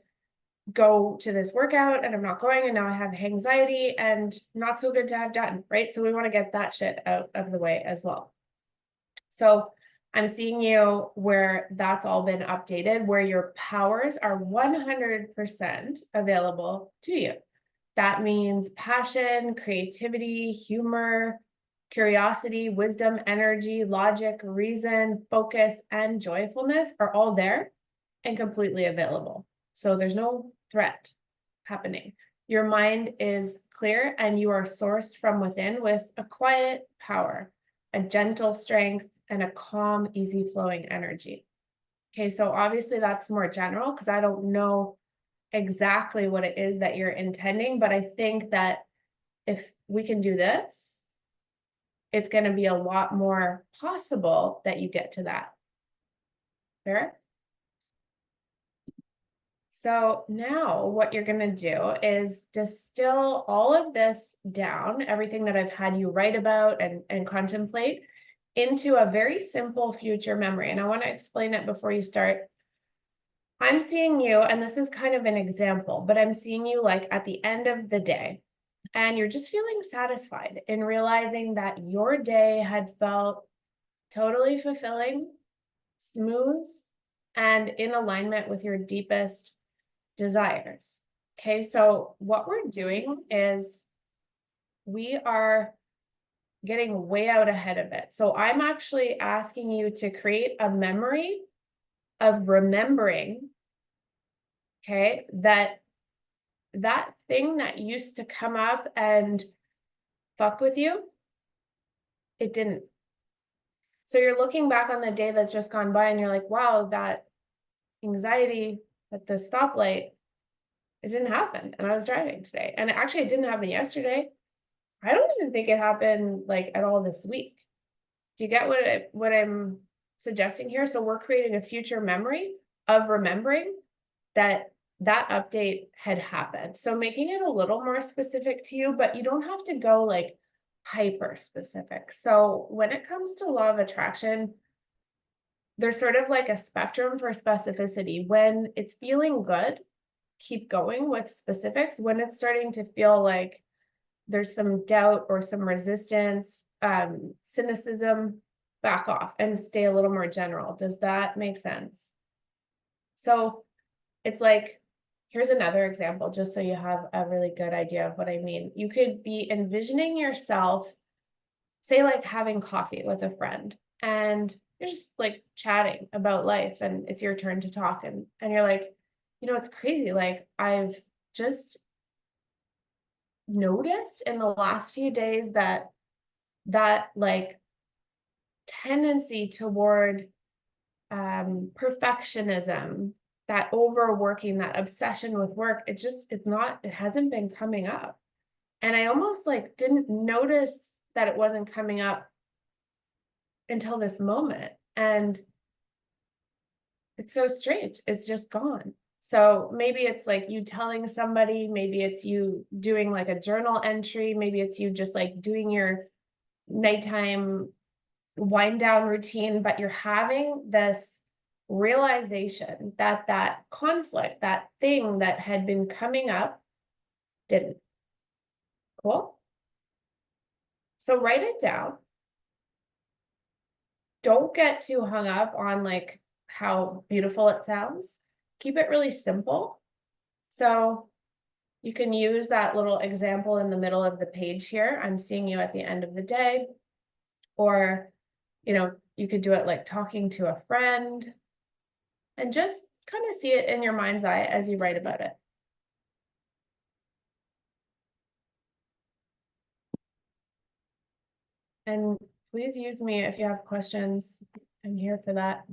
S1: go to this workout and I'm not going and now I have anxiety and not so good to have done, right? So we want to get that shit out of the way as well. So I'm seeing you where that's all been updated, where your powers are 100% available to you. That means passion, creativity, humor, curiosity, wisdom, energy, logic, reason, focus, and joyfulness are all there and completely available. So there's no threat happening. Your mind is clear and you are sourced from within with a quiet power, a gentle strength, and a calm, easy flowing energy. Okay, so obviously that's more general because I don't know exactly what it is that you're intending, but I think that if we can do this, it's going to be a lot more possible that you get to that. Fair? So now what you're going to do is distill all of this down, everything that I've had you write about and contemplate, into a very simple future memory. And I want to explain it before you start. I'm seeing you, and this is kind of an example, but I'm seeing you like at the end of the day, and you're just feeling satisfied in realizing that your day had felt totally fulfilling, smooth, and in alignment with your deepest desires. Okay, so what we're doing is we are getting way out ahead of it. So I'm actually asking you to create a memory of remembering, okay, that thing that used to come up and fuck with you, it didn't. So you're looking back on the day that's just gone by and you're like, wow, that anxiety at the stoplight, it didn't happen. And I was driving today. And actually, it didn't happen yesterday. I don't even think it happened like at all this week. Do you get what I'm suggesting here? So we're creating a future memory of remembering that that update had happened. So making it a little more specific to you, but you don't have to go like hyper specific. So when it comes to law of attraction, there's sort of like a spectrum for specificity. When it's feeling good, keep going with specifics. When it's starting to feel like there's some doubt or some resistance, cynicism, back off and stay a little more general. Does that make sense? So it's like, here's another example, just so you have a really good idea of what I mean. You could be envisioning yourself, say like having coffee with a friend, and you're just like chatting about life and it's your turn to talk. And you're like, you know, it's crazy. Like I've just noticed in the last few days that like tendency toward perfectionism, that overworking, that obsession with work, it hasn't been coming up. And I almost like didn't notice that it wasn't coming up until this moment. And it's so strange. It's just gone. So maybe it's like you telling somebody, maybe it's you doing like a journal entry, maybe it's you just like doing your nighttime wind down routine, but you're having this realization that that conflict, that thing that had been coming up, didn't. Cool. So write it down. Don't get too hung up on like how beautiful it sounds. Keep it really simple. So you can use that little example in the middle of the page here. I'm seeing you at the end of the day, or, you know, you could do it like talking to a friend, and just kind of see it in your mind's eye as you write about it. And please use me if you have questions. I'm here for that.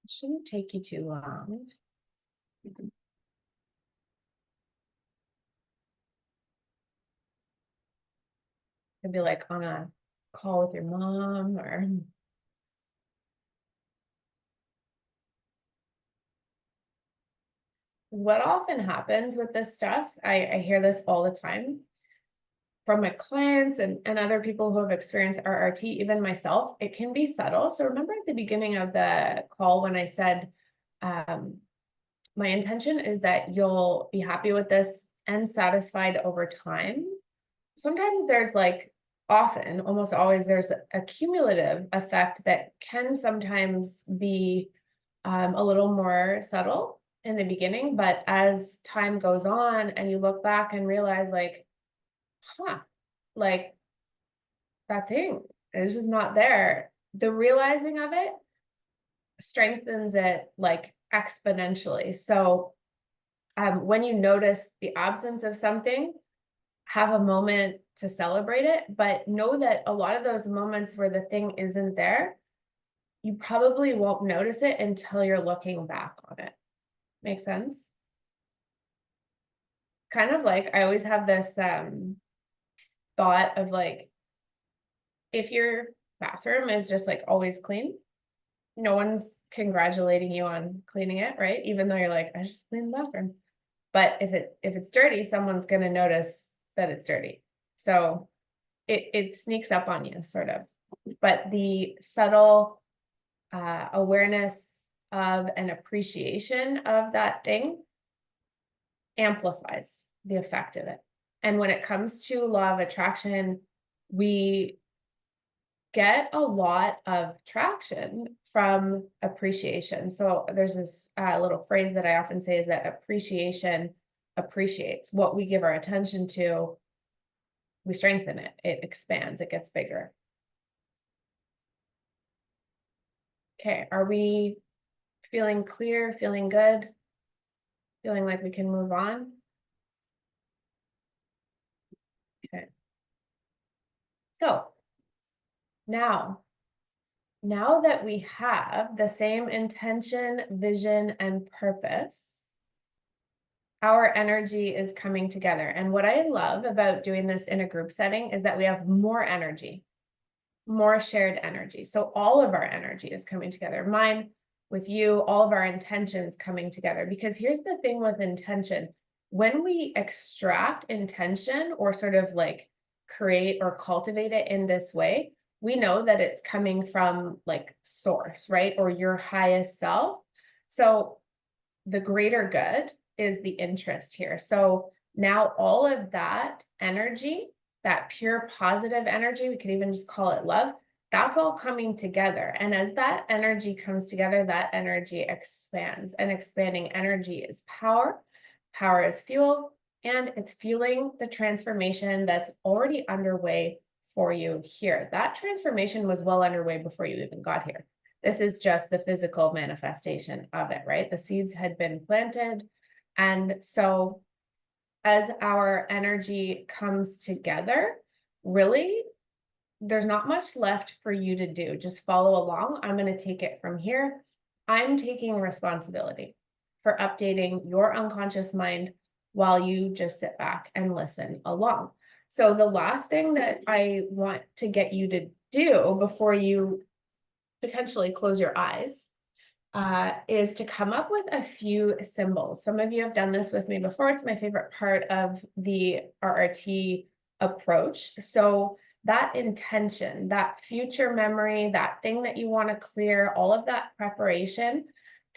S1: It shouldn't take you too long. Could be like on a call with your mom or What often happens with this stuff, I hear this all the time from my clients and other people who have experienced RRT, even myself, it can be subtle. So remember at the beginning of the call when I said, my intention is that you'll be happy with this and satisfied over time. Sometimes there's like often, almost always, there's a cumulative effect that can sometimes be a little more subtle in the beginning, but as time goes on and you look back and realize like, huh, like that thing is just not there. The realizing of it strengthens it like exponentially. So when you notice the absence of something, have a moment to celebrate it, but know that a lot of those moments where the thing isn't there, you probably won't notice it until you're looking back on it. Make sense? Kind of like I always have this thought of like, if your bathroom is just like always clean, no one's congratulating you on cleaning it, right? Even though you're like, I just cleaned the bathroom. But if it's dirty, someone's gonna notice that it's dirty. So it sneaks up on you, sort of. But the subtle awareness of an appreciation of that thing amplifies the effect of it. And when it comes to law of attraction, we get a lot of traction from appreciation. So there's this little phrase that I often say is that appreciation appreciates. What we give our attention to, we strengthen it. It expands, it gets bigger. Okay, are we feeling clear, feeling good, feeling like we can move on? Okay. So now that we have the same intention, vision, and purpose, our energy is coming together. And what I love about doing this in a group setting is that we have more energy, more shared energy. So all of our energy is coming together. Mine with you, all of our intentions coming together. Because here's the thing with intention. When we extract intention or sort of like create or cultivate it in this way, we know that it's coming from like source, right? Or your highest self. So the greater good is the interest here. So now all of that energy, that pure positive energy, we could even just call it love, that's all coming together. And as that energy comes together, that energy expands. And expanding energy is power. Power is fuel, and it's fueling the transformation that's already underway for you here. That transformation was well underway before you even got here. This is just the physical manifestation of it, right? The seeds had been planted. And so as our energy comes together, really, there's not much left for you to do. Just follow along. I'm going to take it from here. I'm taking responsibility for updating your unconscious mind while you just sit back and listen along. So the last thing that I want to get you to do before you potentially close your eyes is to come up with a few symbols. Some of you have done this with me before. It's my favorite part of the RRT approach. So that intention, that future memory, that thing that you want to clear, all of that preparation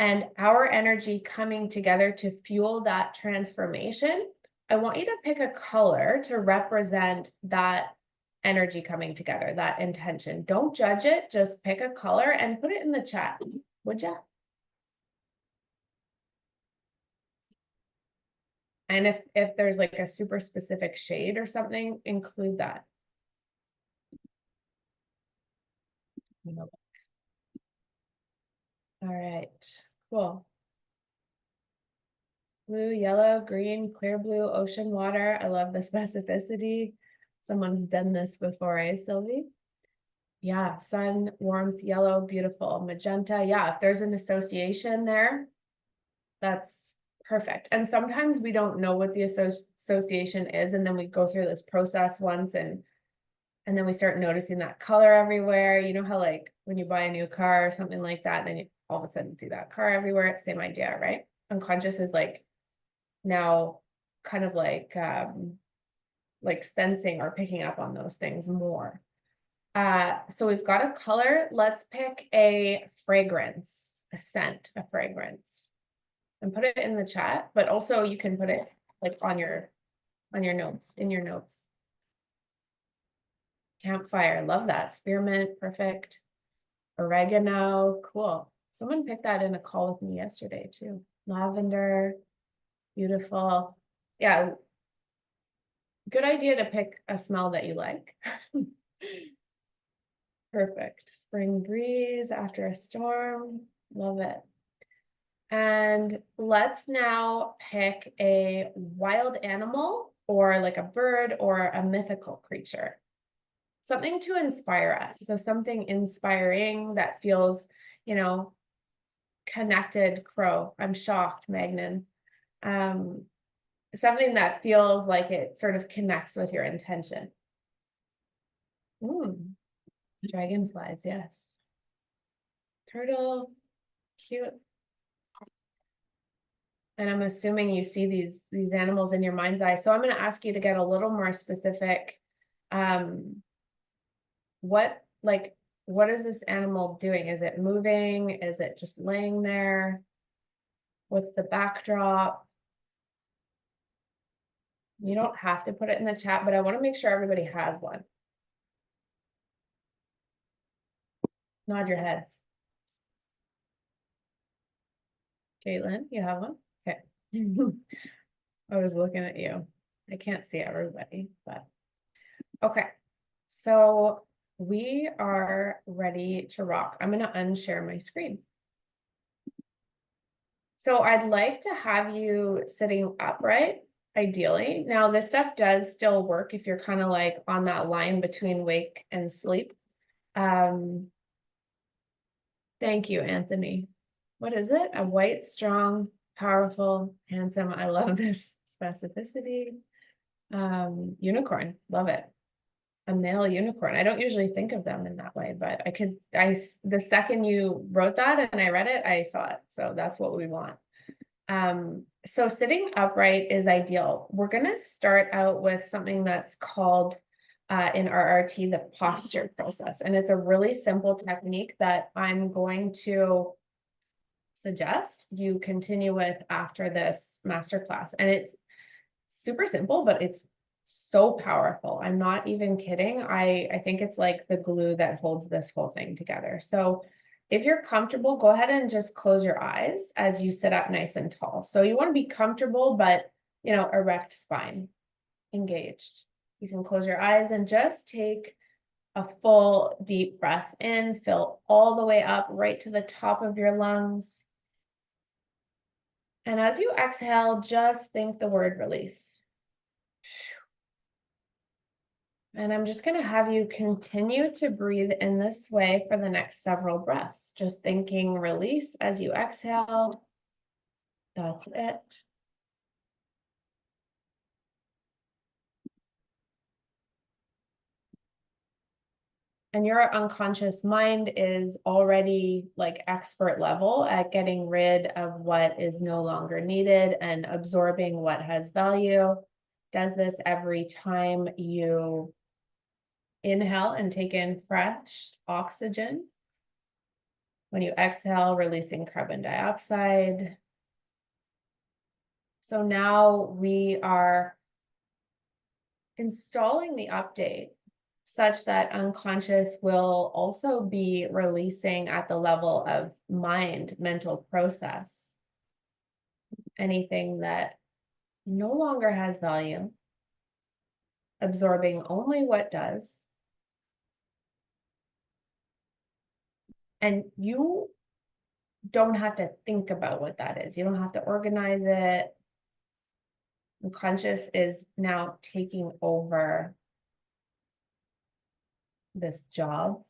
S1: and our energy coming together to fuel that transformation, I want you to pick a color to represent that energy coming together, that intention. Don't judge it, just pick a color and put it in the chat, would you? And if there's like a super specific shade or something, include that. All right, cool. Blue, yellow, green, clear blue, ocean water. I love the specificity. Someone's done this before, eh, Sylvie? Yeah, sun, warmth, yellow, beautiful, magenta. Yeah, if there's an association there, that's perfect. And sometimes we don't know what the association is, and then we go through this process once and then we start noticing that color everywhere. You know how like when you buy a new car or something like that, then you all of a sudden see that car everywhere. Same idea, right? Unconscious is like now kind of like sensing or picking up on those things more. So we've got a color. Let's pick a fragrance, a scent, a fragrance, and put it in the chat, but also you can put it like on your notes, in your notes. Campfire, love that. Spearmint, perfect. Oregano, cool. Someone picked that in a call with me yesterday too. Lavender, beautiful. Yeah, good idea to pick a smell that you like. Perfect. Spring breeze after a storm. Love it. And let's now pick a wild animal or like a bird or a mythical creature. Something to inspire us. So something inspiring that feels, you know, connected. Crow. I'm shocked, Magnan. Something that feels like it sort of connects with your intention. Dragonflies, yes. Turtle, cute. And I'm assuming you see these animals in your mind's eye. So I'm going to ask you to get a little more specific. What is this animal doing? Is it moving? Is it just laying there? What's the backdrop? You don't have to put it in the chat, but I want to make sure everybody has one. Nod your heads. Caitlin, you have one? Okay. I was looking at you. I can't see everybody, but okay. So we are ready to rock. I'm going to unshare my screen. So I'd like to have you sitting upright, ideally. Now, this stuff does still work if you're kind of like on that line between wake and sleep. Thank you, Anthony. What is it? A white, strong, powerful, handsome. I love this specificity. Unicorn. Love it. A male unicorn. I don't usually think of them in that way, but the second you wrote that and I read it, I saw it. So that's what we want. So sitting upright is ideal. We're going to start out with something that's called in RRT, the posture process. And it's a really simple technique that I'm going to suggest you continue with after this masterclass. And it's super simple, but it's so powerful. I'm not even kidding. I think it's like the glue that holds this whole thing together. So if you're comfortable, go ahead and just close your eyes as you sit up nice and tall. So you want to be comfortable, but erect spine, engaged. You can close your eyes and just take a full deep breath in, fill all the way up right to the top of your lungs. And as you exhale, just think the word release. And I'm just going to have you continue to breathe in this way for the next several breaths. Just thinking release as you exhale. That's it. And your unconscious mind is already like expert level at getting rid of what is no longer needed and absorbing what has value. Does this every time you inhale and take in fresh oxygen. When you exhale, releasing carbon dioxide. So now we are installing the update such that unconscious will also be releasing at the level of mind, mental process, anything that no longer has value, absorbing only what does. And you don't have to think about what that is. You don't have to organize it. Unconscious is now taking over this job.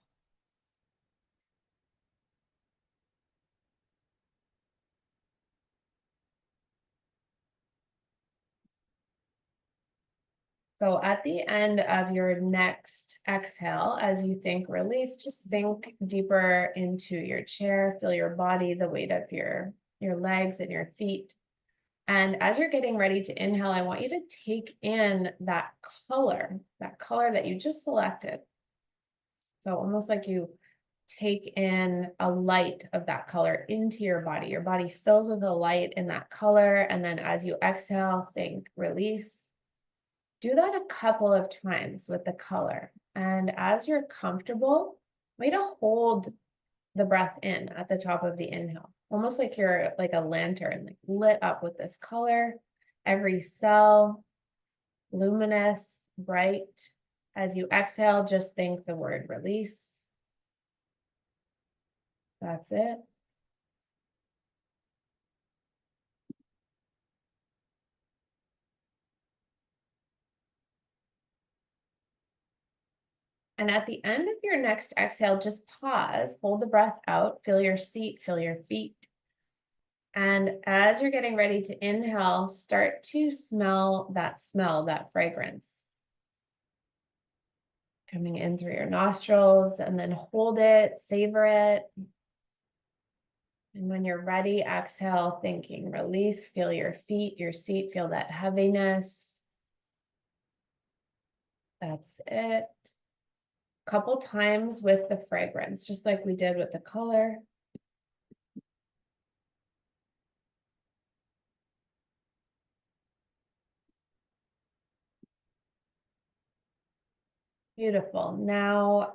S1: So at the end of your next exhale, as you think release, just sink deeper into your chair, feel your body, the weight of your legs and your feet. And as you're getting ready to inhale, I want you to take in that color that you just selected. So almost like you take in a light of that color into your body. Your body fills with a light in that color. And then as you exhale, think release. Do that a couple of times with the color. And as you're comfortable, way to hold the breath in at the top of the inhale, almost like you're like a lantern, like lit up with this color, every cell, luminous, bright. As you exhale, just think the word release. That's it. And at the end of your next exhale, just pause, hold the breath out, feel your seat, feel your feet. And as you're getting ready to inhale, start to smell, that fragrance coming in through your nostrils, and then hold it, savor it. And when you're ready, exhale, thinking release, feel your feet, your seat, feel that heaviness. That's it. Couple times with the fragrance, just like we did with the color. Beautiful. Now,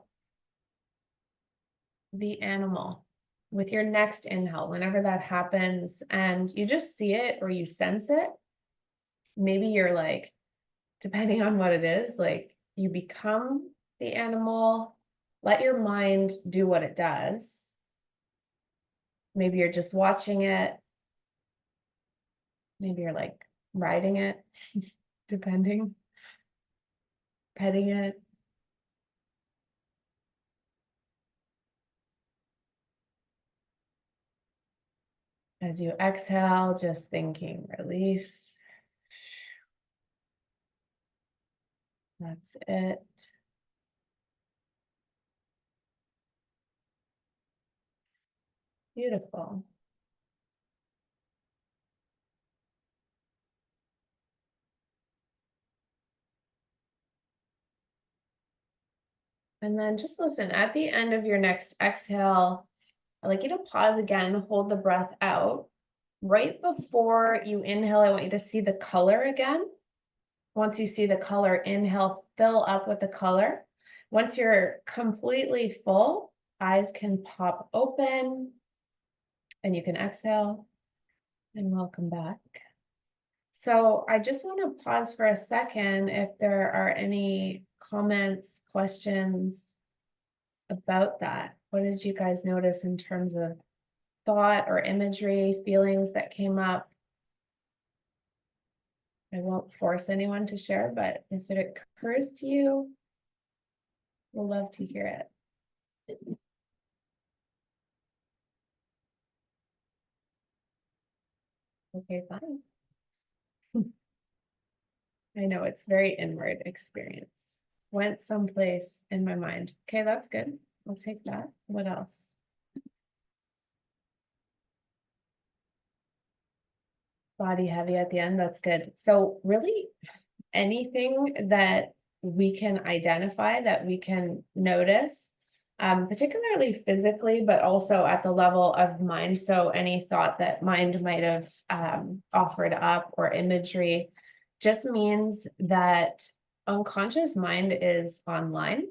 S1: the animal with your next inhale, whenever that happens, and you just see it or you sense it, maybe you're like, depending on what it is, like you become the animal, let your mind do what it does. Maybe you're just watching it. Maybe you're like riding it, depending, petting it. As you exhale, just thinking release. That's it. Beautiful. And then just listen, at the end of your next exhale, I'd like you to pause again, hold the breath out. Right before you inhale, I want you to see the color again. Once you see the color, inhale, fill up with the color. Once you're completely full, eyes can pop open and you can exhale, and welcome back. So I just want to pause for a second if there are any comments, questions about that. What did you guys notice in terms of thought or imagery, feelings that came up? I won't force anyone to share, but if it occurs to you, we'll love to hear it. Okay, fine. I know it's very inward experience. Went someplace in my mind. Okay, that's good. I'll take that. What else? Body heavy at the end. That's good. So really anything that we can identify, that we can notice, particularly physically, but also at the level of mind. So any thought that mind might have offered up or imagery just means that unconscious mind is online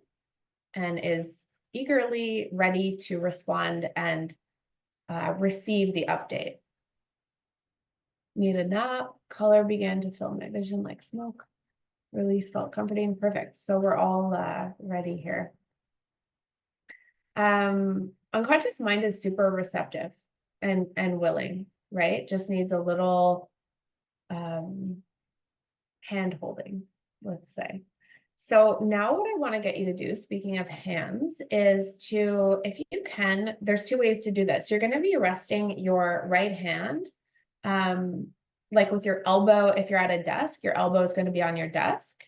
S1: and is eagerly ready to respond and receive the update. Need a nap, color began to fill my vision like smoke. Release felt comforting, perfect. So we're all ready here. Unconscious mind is super receptive and willing, right? Just needs a little hand holding, let's say. So now what I want to get you to do, speaking of hands, is to, if you can, there's two ways to do this. You're going to be resting your right hand, like with your elbow. If you're at a desk, your elbow is going to be on your desk.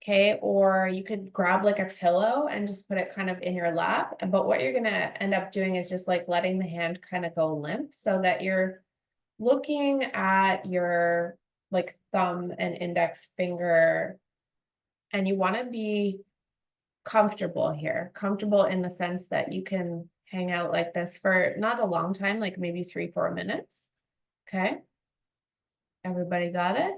S1: Okay, or you could grab like a pillow and just put it kind of in your lap. But what you're going to end up doing is just like letting the hand kind of go limp so that you're looking at your like thumb and index finger, and you want to be comfortable here, comfortable in the sense that you can hang out like this for not a long time, like maybe 3-4 minutes. Okay, everybody got it?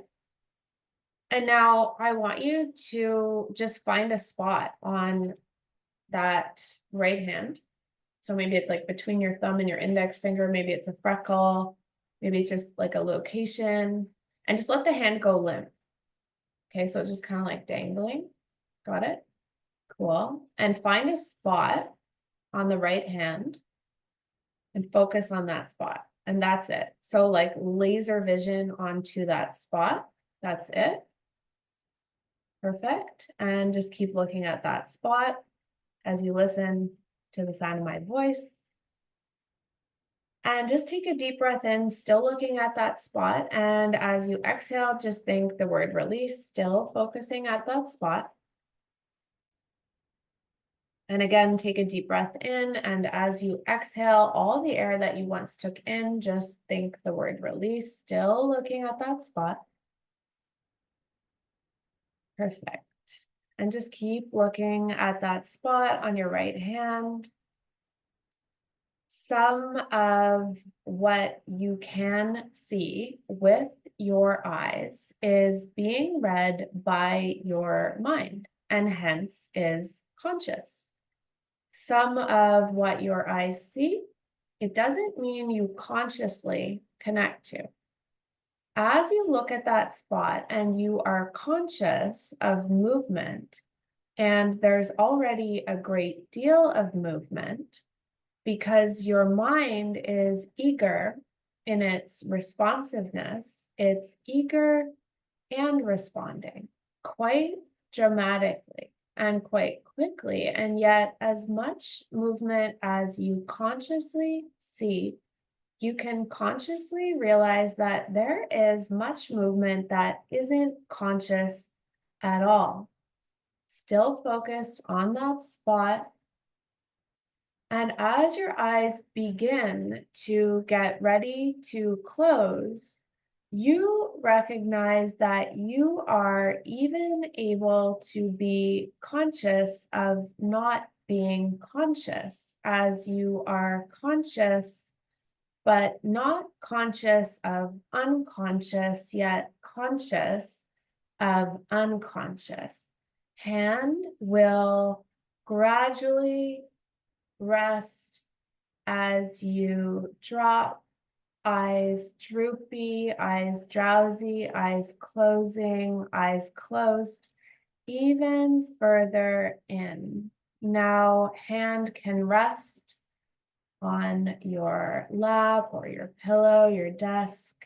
S1: And now I want you to just find a spot on that right hand. So maybe it's like between your thumb and your index finger, maybe it's a freckle, maybe it's just like a location, and just let the hand go limp. Okay, so it's just kind of like dangling. Got it? Cool. And find a spot on the right hand and focus on that spot. And that's it. So like laser vision onto that spot. That's it. Perfect. And just keep looking at that spot as you listen to the sound of my voice. And just take a deep breath in, still looking at that spot. And as you exhale, just think the word release, still focusing at that spot. And again, take a deep breath in. And as you exhale, all the air that you once took in, just think the word release, still looking at that spot. Perfect. And just keep looking at that spot on your right hand. Some of what you can see with your eyes is being read by your mind and hence is conscious. Some of what your eyes see, it doesn't mean you consciously connect to. As you look at that spot and you are conscious of movement, and there's already a great deal of movement because your mind is eager in its responsiveness, it's eager and responding quite dramatically and quite quickly. And yet, as much movement as you consciously see, you can consciously realize that there is much movement that isn't conscious at all. Still focused on that spot. And as your eyes begin to get ready to close, you recognize that you are even able to be conscious of not being conscious, as you are conscious, but not conscious of unconscious, yet conscious of unconscious. Hand will gradually rest as you drop, eyes droopy, eyes drowsy, eyes closing, eyes closed, even further in. Now, hand can rest on your lap or your pillow, your desk.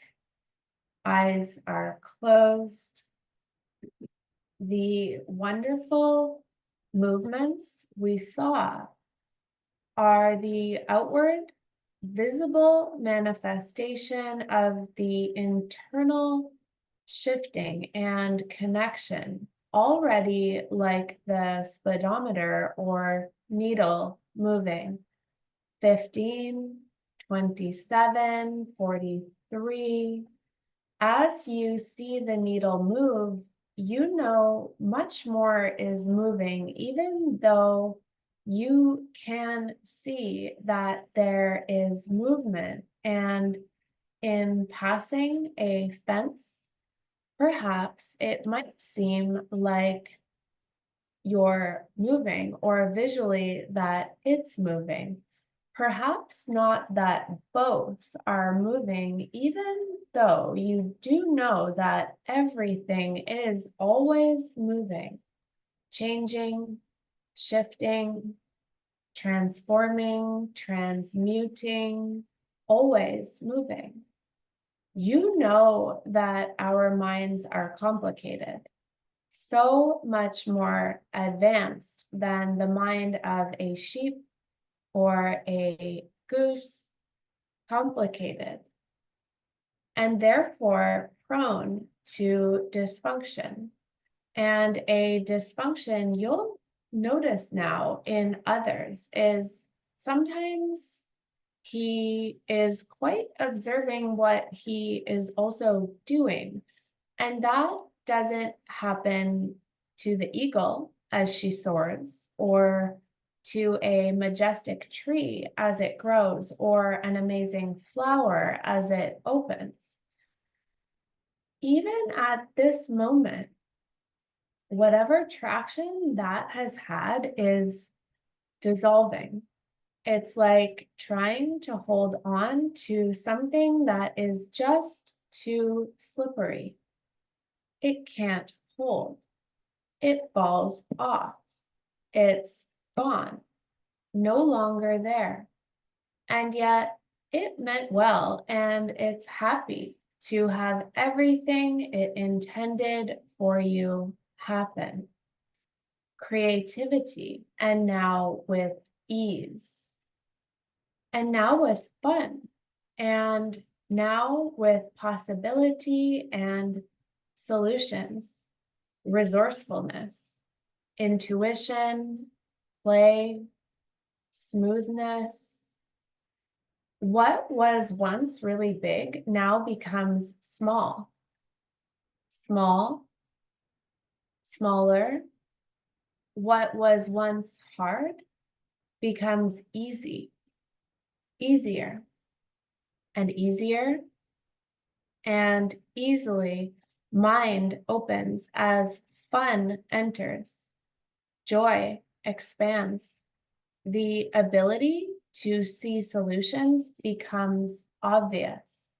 S1: Eyes are closed. The wonderful movements we saw are the outward visible manifestation of the internal shifting and connection, already like the speedometer or needle moving. 15, 27, 43. As you see the needle move, you know much more is moving, even though you can see that there is movement. And in passing a fence, perhaps it might seem like you're moving or visually that it's moving. Perhaps not that both are moving, even though you do know that everything is always moving, changing, shifting, transforming, transmuting, always moving. You know that our minds are complicated, so much more advanced than the mind of a sheep or a goose, complicated, and therefore prone to dysfunction. And a dysfunction you'll notice now in others is sometimes he is quite observing what he is also doing. And that doesn't happen to the eagle as she soars, or to a majestic tree as it grows, or an amazing flower as it opens. Even at this moment, whatever traction that has had is dissolving. It's like trying to hold on to something that is just too slippery. It can't hold. It falls off. It's gone, no longer there. And yet it meant well, and it's happy to have everything it intended for you happen. Creativity, and now with ease, and now with fun, and now with possibility and solutions, resourcefulness, intuition, play, smoothness. What was once really big now becomes small, small, smaller. What was once hard becomes easy, easier, and easier, and easily. Mind opens as fun enters, joy expands. The ability to see solutions becomes obvious.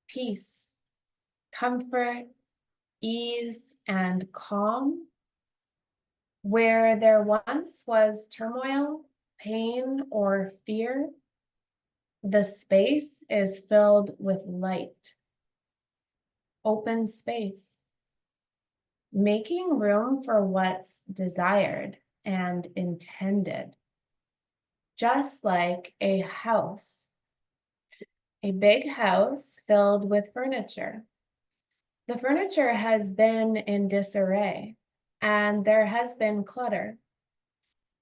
S1: Peace, comfort, ease, and calm. Where there once was turmoil, pain, or fear, the space is filled with light. Open space, making room for what's desired and intended. Just like a house, a big house filled with furniture. The furniture has been in disarray, and there has been clutter.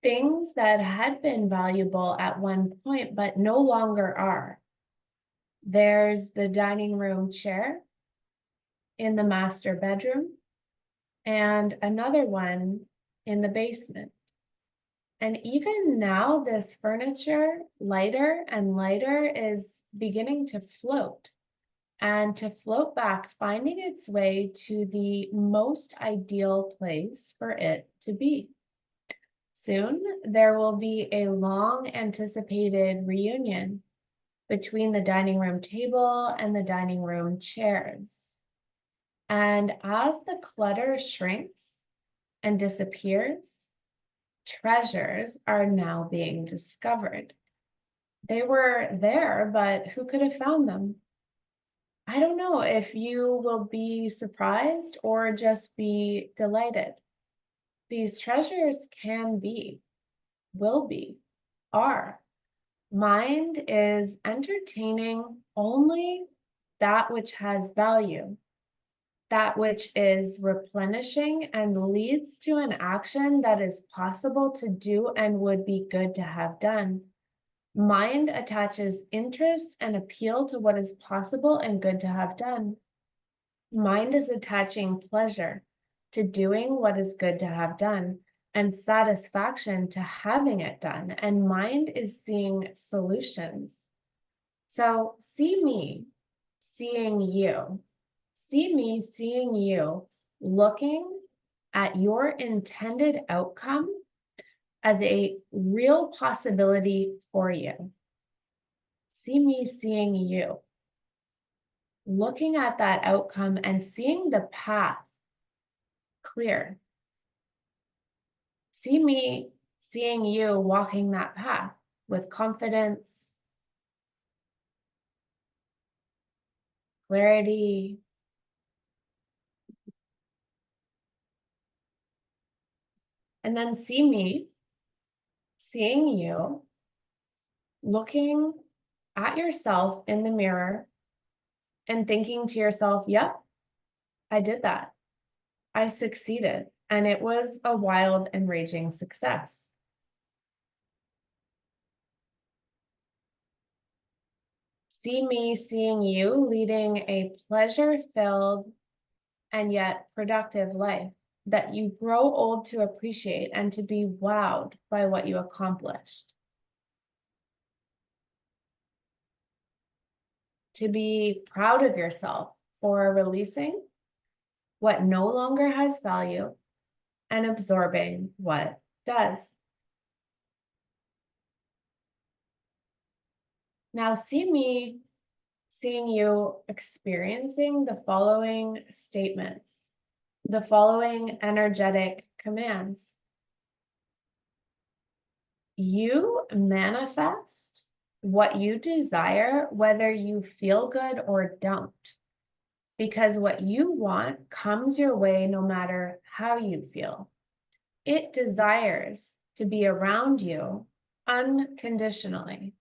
S1: Things that had been valuable at one point, but no longer are. There's the dining room chair in the master bedroom, and another one in the basement. And even now, this furniture, lighter and lighter, is beginning to float and to float back, finding its way to the most ideal place for it to be. Soon, there will be a long anticipated reunion between the dining room table and the dining room chairs. And as the clutter shrinks and disappears, treasures are now being discovered. They were there, but who could have found them? I don't know if you will be surprised or just be delighted. These treasures can be, will be, are. Mind is entertaining only that which has value, that which is replenishing and leads to an action that is possible to do and would be good to have done. Mind attaches interest and appeal to what is possible and good to have done. Mind is attaching pleasure to doing what is good to have done, and satisfaction to having it done. And mind is seeing solutions. So see me seeing you. See me seeing you, looking at your intended outcome as a real possibility for you. See me seeing you, looking at that outcome and seeing the path clear. See me seeing you walking that path with confidence, clarity, and then see me seeing you looking at yourself in the mirror and thinking to yourself, yep, I did that. I succeeded. And it was a wild and raging success. See me seeing you leading a pleasure-filled and yet productive life that you grow old to appreciate and to be wowed by what you accomplished. To be proud of yourself for releasing what no longer has value and absorbing what does. Now, see me seeing you experiencing the following statements, the following energetic commands. You manifest what you desire, whether you feel good or don't, because what you want comes your way no matter how you feel. It desires to be around you unconditionally.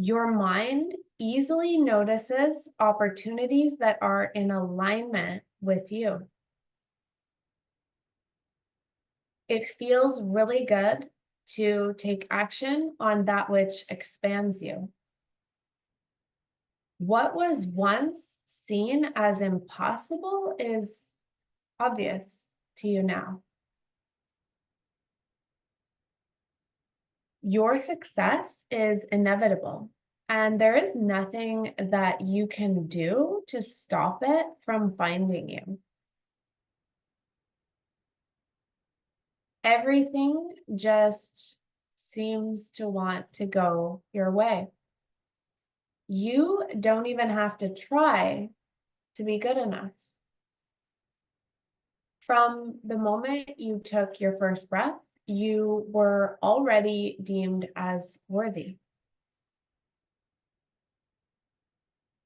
S1: Your mind easily notices opportunities that are in alignment with you. It feels really good to take action on that which expands you. What was once seen as impossible is obvious to you now. Your success is inevitable, and there is nothing that you can do to stop it from finding you. Everything just seems to want to go your way. You don't even have to try to be good enough. From the moment you took your first breath, you were already deemed as worthy.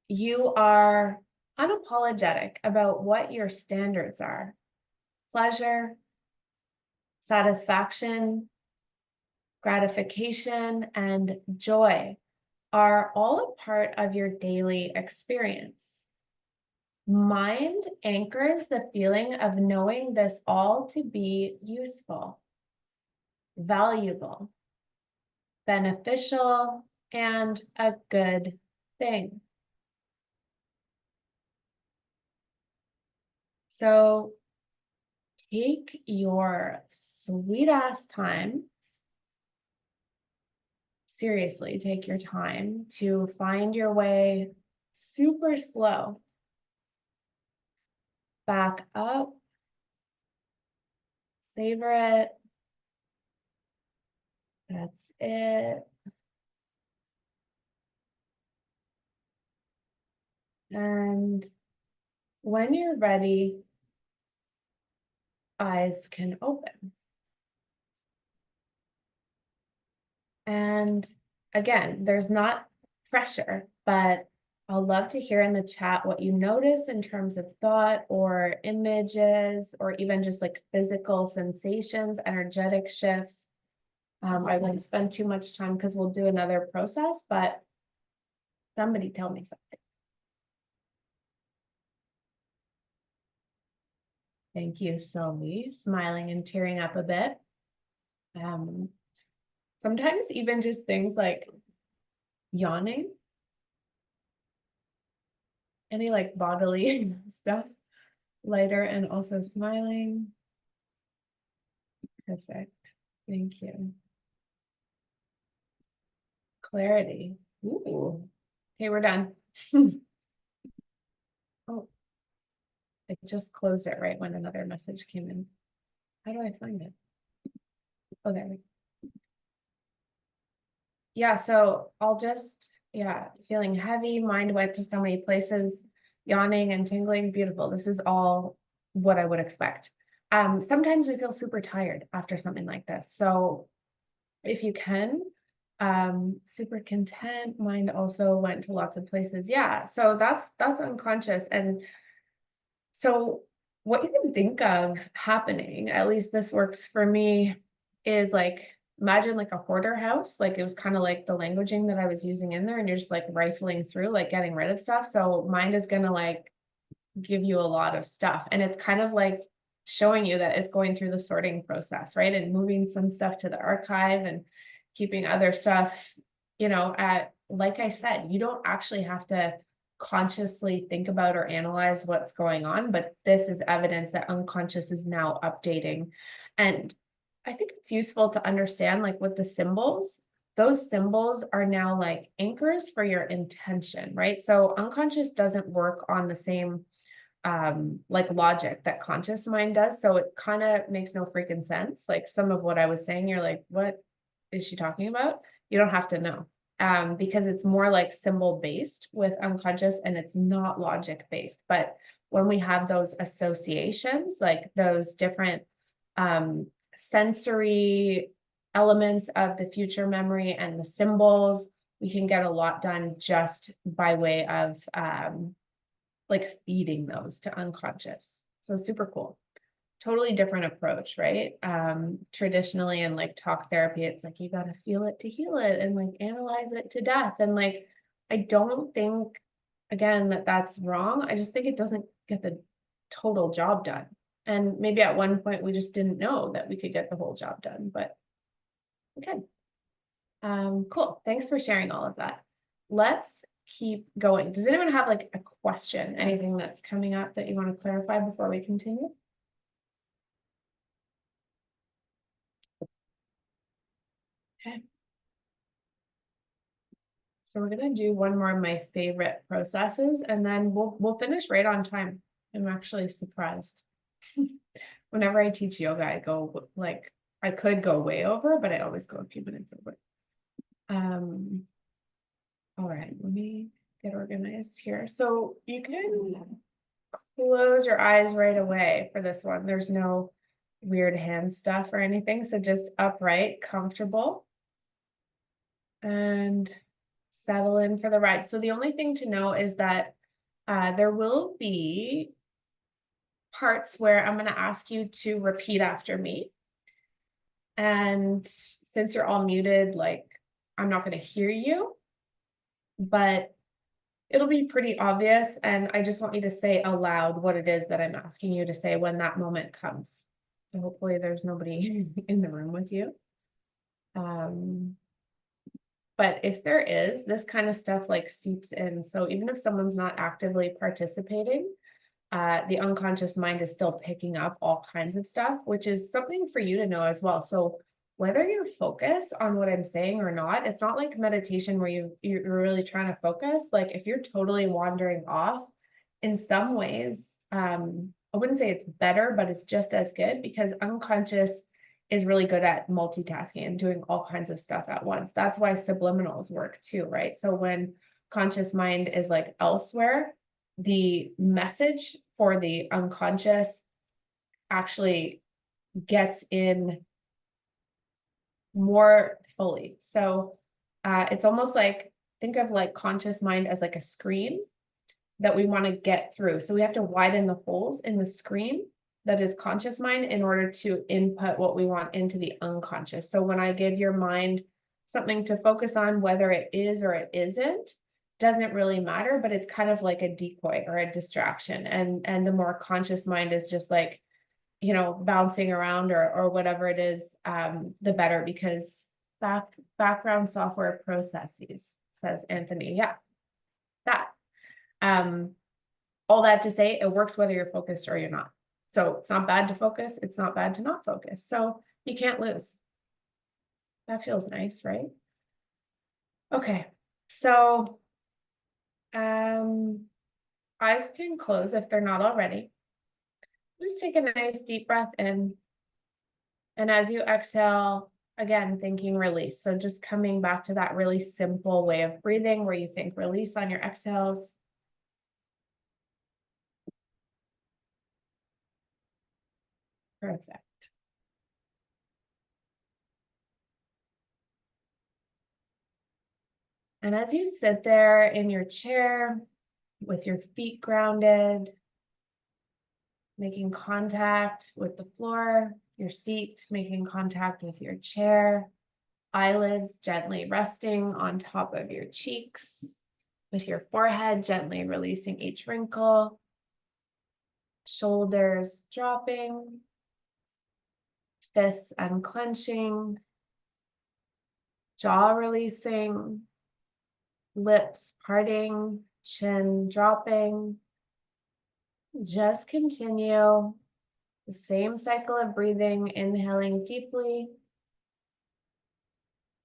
S1: You are unapologetic about what your standards are. Pleasure, satisfaction, gratification, and joy are all a part of your daily experience. Mind anchors the feeling of knowing this all to be useful, valuable, beneficial, and a good thing. So take your sweet ass time. Seriously, take your time to find your way super slow back up. Savor it. That's it. And when you're ready, eyes can open. And again, there's not pressure, but I'll love to hear in the chat what you notice in terms of thought or images, or even just like physical sensations, energetic shifts. I won't spend too much time because we'll do another process, but somebody tell me something. Thank you, Sylvie, smiling and tearing up a bit. Sometimes even just things like yawning, any like bodily stuff, lighter and also smiling. Perfect. Thank you. Clarity. Ooh. Okay, we're done. Oh, I just closed it right when another message came in. How do I find it? Oh, there we go. Yeah, so I'll just, feeling heavy, mind went to so many places, yawning and tingling, beautiful. This is all what I would expect. Sometimes we feel super tired after something like this. So if you can, super content, mind also went to lots of places. Yeah, so that's unconscious. And so what you can think of happening, at least this works for me, is like, imagine like a hoarder house. Like it was kind of like the languaging that I was using in there, and you're just like rifling through, like getting rid of stuff. So mind is gonna like give you a lot of stuff. And it's kind of like showing you that it's going through the sorting process, right? And moving some stuff to the archive and keeping other stuff like I said, you don't actually have to consciously think about or analyze what's going on, but this is evidence that unconscious is now updating. And I think it's useful to understand, like with the symbols, those symbols are now like anchors for your intention, right? So unconscious doesn't work on the same like logic that conscious mind does. So it kind of makes no freaking sense. Like some of what I was saying, you're like, what is she talking about? You don't have to know. Because it's more like symbol based with unconscious and it's not logic based. But when we have those associations, like those different sensory elements of the future memory and the symbols, we can get a lot done just by way of like feeding those to unconscious. So super cool. Totally different approach, right? Traditionally in like talk therapy, it's like you got to feel it to heal it and like analyze it to death. And like, I don't think, again, that that's wrong. I just think it doesn't get the total job done. And maybe at one point we just didn't know that we could get the whole job done, but okay. Cool. Thanks for sharing all of that. Let's keep going. Does anyone have like a question, anything that's coming up that you want to clarify before we continue? Okay. So we're gonna do one more of my favorite processes and then we'll finish right on time. I'm actually surprised. Whenever I teach yoga, I go like I could go way over, but I always go a few minutes over. All right, let me get organized here. So you can close your eyes right away for this one. There's no weird hand stuff or anything. So just upright, comfortable, and settle in for the ride. So the only thing to know is that there will be parts where I'm going to ask you to repeat after me. And since you're all muted, like I'm not going to hear you, but it'll be pretty obvious. And I just want you to say aloud what it is that I'm asking you to say when that moment comes. So hopefully there's nobody in the room with you. But if there is, this kind of stuff like seeps in. So even if someone's not actively participating, the unconscious mind is still picking up all kinds of stuff, which is something for you to know as well. So whether you're focused on what I'm saying or not, it's not like meditation where you're really trying to focus. Like if you're totally wandering off, in some ways, I wouldn't say it's better, but it's just as good because unconscious is really good at multitasking and doing all kinds of stuff at once. That's why subliminals work too, right? So when conscious mind is like elsewhere, the message for the unconscious actually gets in more fully. So it's almost like, think of like conscious mind as like a screen that we want to get through. So we have to widen the holes in the screen that is conscious mind in order to input what we want into the unconscious. So when I give your mind something to focus on, whether it is or it isn't, doesn't really matter, but it's kind of like a decoy or a distraction. And the more conscious mind is just like, bouncing around or whatever it is, the better, because background software processes, says Anthony. Yeah, that. All that to say, it works whether you're focused or you're not. So it's not bad to focus. It's not bad to not focus. So you can't lose. That feels nice, right? Okay. So eyes can close if they're not already. Just take a nice deep breath in. And as you exhale, again, thinking release. So just coming back to that really simple way of breathing where you think release on your exhales. Perfect. And as you sit there in your chair with your feet grounded, making contact with the floor, your seat, making contact with your chair, eyelids gently resting on top of your cheeks, with your forehead gently releasing each wrinkle, shoulders dropping, fists unclenching, jaw releasing, lips parting, chin dropping. Just continue the same cycle of breathing, inhaling deeply,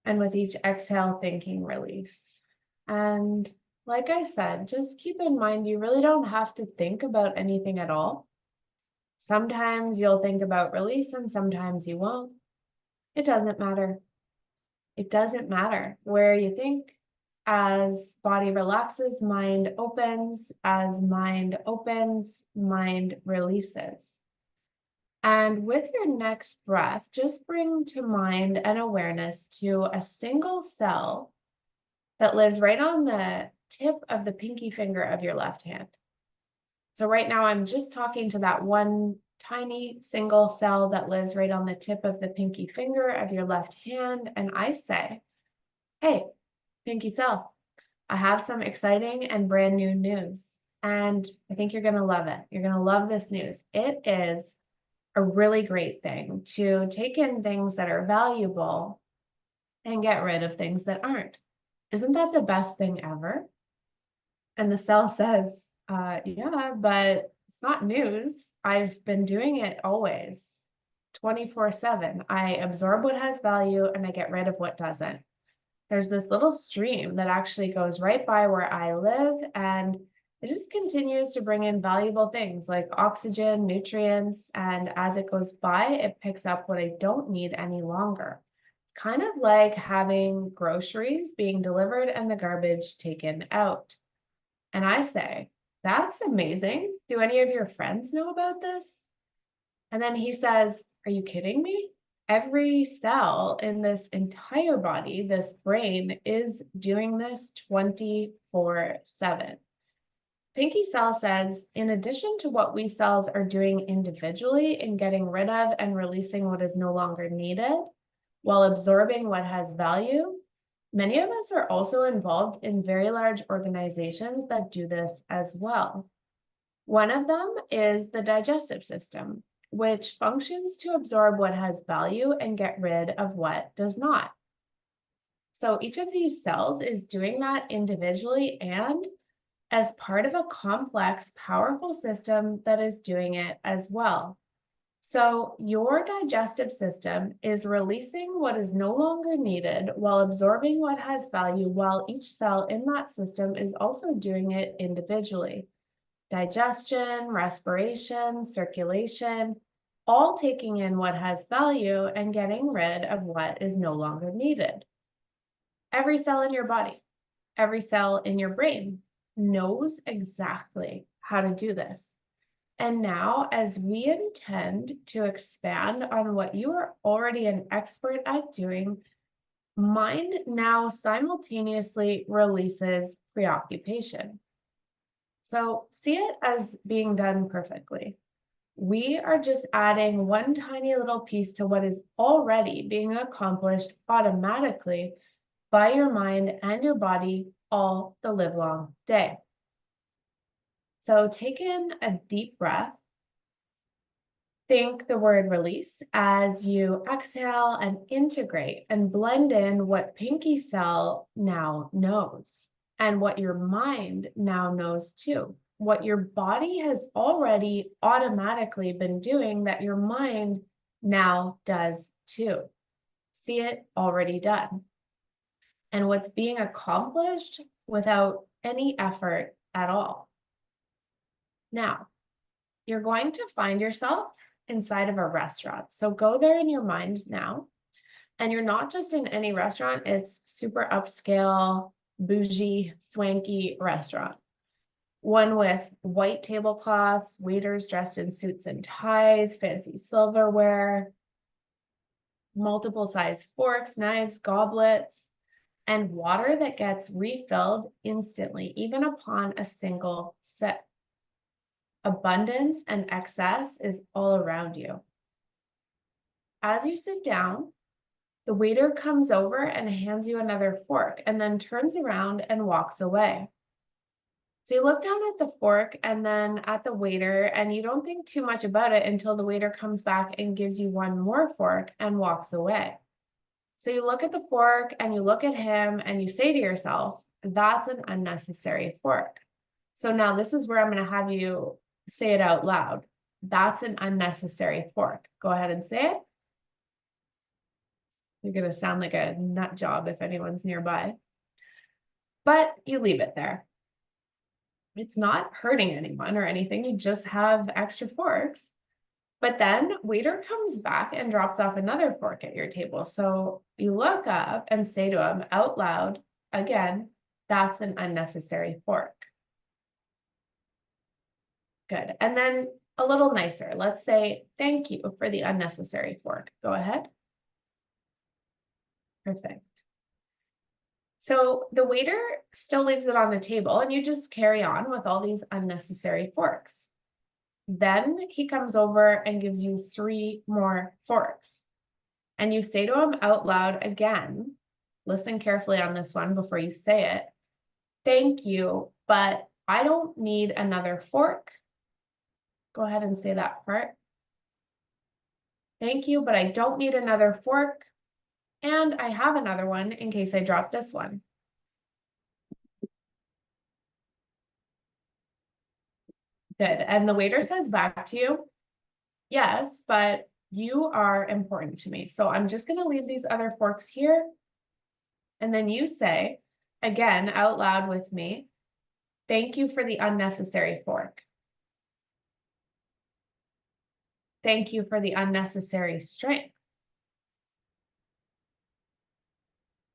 S1: and with each exhale, thinking release. And like I said, just keep in mind you really don't have to think about anything at all. Sometimes you'll think about release and sometimes you won't. It doesn't matter. It doesn't matter where you think. As body relaxes, mind opens. As mind opens, mind releases. And with your next breath, just bring to mind an awareness to a single cell that lives right on the tip of the pinky finger of your left hand. So right now I'm just talking to that one tiny single cell that lives right on the tip of the pinky finger of your left hand. And I say, hey, pinky cell, I have some exciting and brand new news. And I think you're going to love it. You're going to love this news. It is a really great thing to take in things that are valuable and get rid of things that aren't. Isn't that the best thing ever? And the cell says, yeah, but it's not news. I've been doing it always, 24/7. I absorb what has value and I get rid of what doesn't. There's this little stream that actually goes right by where I live, and it just continues to bring in valuable things like oxygen, nutrients, and as it goes by, it picks up what I don't need any longer. It's kind of like having groceries being delivered and the garbage taken out. And I say, that's amazing. Do any of your friends know about this? And then he says, are you kidding me? Every cell in this entire body, this brain, is doing this 24/7. Pinky Cell says, in addition to what we cells are doing individually in getting rid of and releasing what is no longer needed, while absorbing what has value, many of us are also involved in very large organizations that do this as well. One of them is the digestive system, which functions to absorb what has value and get rid of what does not. So each of these cells is doing that individually and as part of a complex, powerful system that is doing it as well. So your digestive system is releasing what is no longer needed while absorbing what has value, while each cell in that system is also doing it individually. Digestion, respiration, circulation, all taking in what has value and getting rid of what is no longer needed. Every cell in your body, every cell in your brain knows exactly how to do this. And now, as we intend to expand on what you are already an expert at doing, mind now simultaneously releases preoccupation. So see it as being done perfectly. We are just adding one tiny little piece to what is already being accomplished automatically by your mind and your body all the livelong day. So take in a deep breath. Think the word release as you exhale and integrate and blend in what Pinky Cell now knows and what your mind now knows too. What your body has already automatically been doing that your mind now does too. See it already done. And what's being accomplished without any effort at all. Now, you're going to find yourself inside of a restaurant. So go there in your mind now. And you're not just in any restaurant, it's super upscale, bougie, swanky restaurant. One with white tablecloths, waiters dressed in suits and ties, fancy silverware, multiple size forks, knives, goblets, and water that gets refilled instantly, even upon a single sip. Abundance and excess is all around you. As you sit down, the waiter comes over and hands you another fork and then turns around and walks away. So you look down at the fork and then at the waiter, and you don't think too much about it until the waiter comes back and gives you one more fork and walks away. So you look at the fork and you look at him and you say to yourself, that's an unnecessary fork. So now this is where I'm going to have you say it out loud. That's an unnecessary fork. Go ahead and say it. You're going to sound like a nut job if anyone's nearby, but you leave it there. It's not hurting anyone or anything. You just have extra forks. But then waiter comes back and drops off another fork at your table. So you look up and say to him out loud, again, that's an unnecessary fork. Good. And then a little nicer. Let's say, thank you for the unnecessary fork. Go ahead. Perfect. So the waiter still leaves it on the table and you just carry on with all these unnecessary forks. Then he comes over and gives you 3 more forks. And you say to him out loud again, listen carefully on this one before you say it. Thank you, but I don't need another fork. Go ahead and say that part. Thank you, but I don't need another fork. And I have another one in case I drop this one. Good. And the waiter says back to you, yes, but you are important to me. So I'm just going to leave these other forks here. And then you say, again, out loud with me, thank you for the unnecessary fork. Thank you for the unnecessary strength.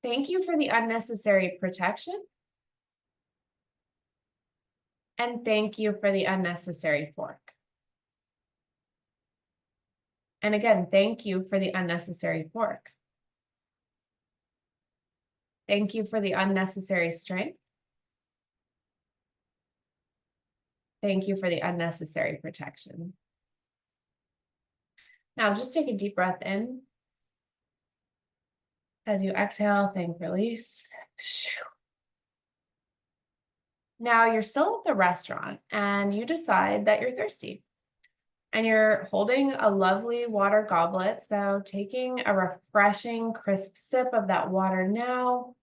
S1: Thank you for the unnecessary protection. And thank you for the unnecessary fork. And again, thank you for the unnecessary fork. Thank you for the unnecessary strength. Thank you for the unnecessary protection. Now just take a deep breath in. As you exhale, thank, release. Now you're still at the restaurant and you decide that you're thirsty. And you're holding a lovely water goblet. So taking a refreshing, crisp sip of that water now.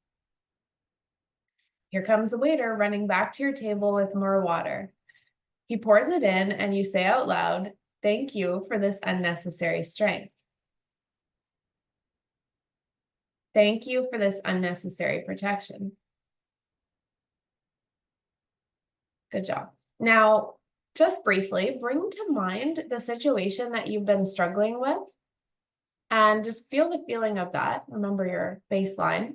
S1: Here comes the waiter running back to your table with more water. He pours it in and you say out loud, thank you for this unnecessary strength. Thank you for this unnecessary protection. Good job. Now, just briefly, bring to mind the situation that you've been struggling with and just feel the feeling of that. Remember your baseline.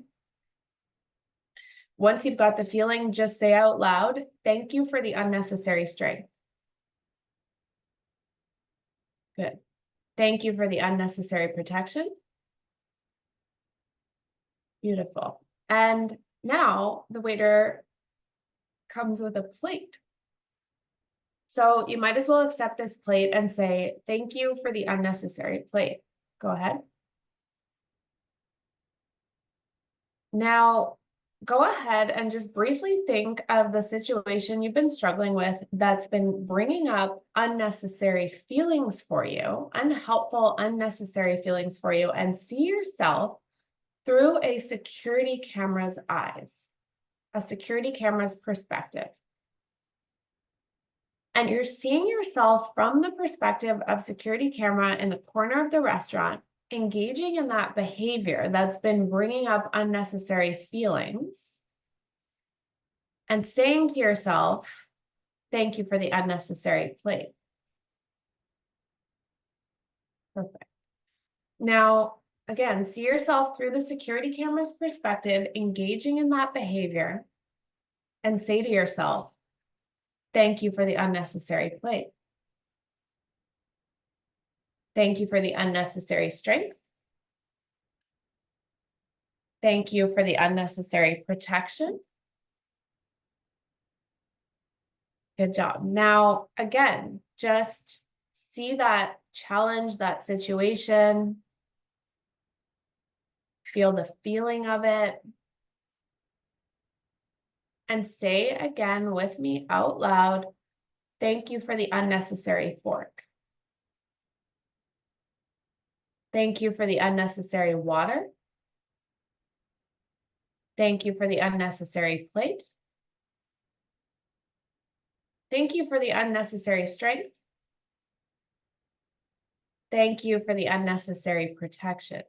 S1: Once you've got the feeling, just say out loud, thank you for the unnecessary strength. Good. Thank you for the unnecessary protection. Beautiful. And now the waiter comes with a plate. So you might as well accept this plate and say, thank you for the unnecessary plate. Go ahead. Now, go ahead and just briefly think of the situation you've been struggling with that's been bringing up unnecessary feelings for you, unhelpful, unnecessary feelings for you, and see yourself through a security camera's eyes, a security camera's perspective. And you're seeing yourself from the perspective of security camera in the corner of the restaurant, engaging in that behavior that's been bringing up unnecessary feelings and saying to yourself, thank you for the unnecessary plate. Perfect. Now, again, see yourself through the security camera's perspective, engaging in that behavior, and say to yourself, thank you for the unnecessary plate. Thank you for the unnecessary strength. Thank you for the unnecessary protection. Good job. Now, again, just see that challenge, that situation. Feel the feeling of it. And say again with me out loud, thank you for the unnecessary fork. Thank you for the unnecessary water. Thank you for the unnecessary plate. Thank you for the unnecessary strength. Thank you for the unnecessary protection.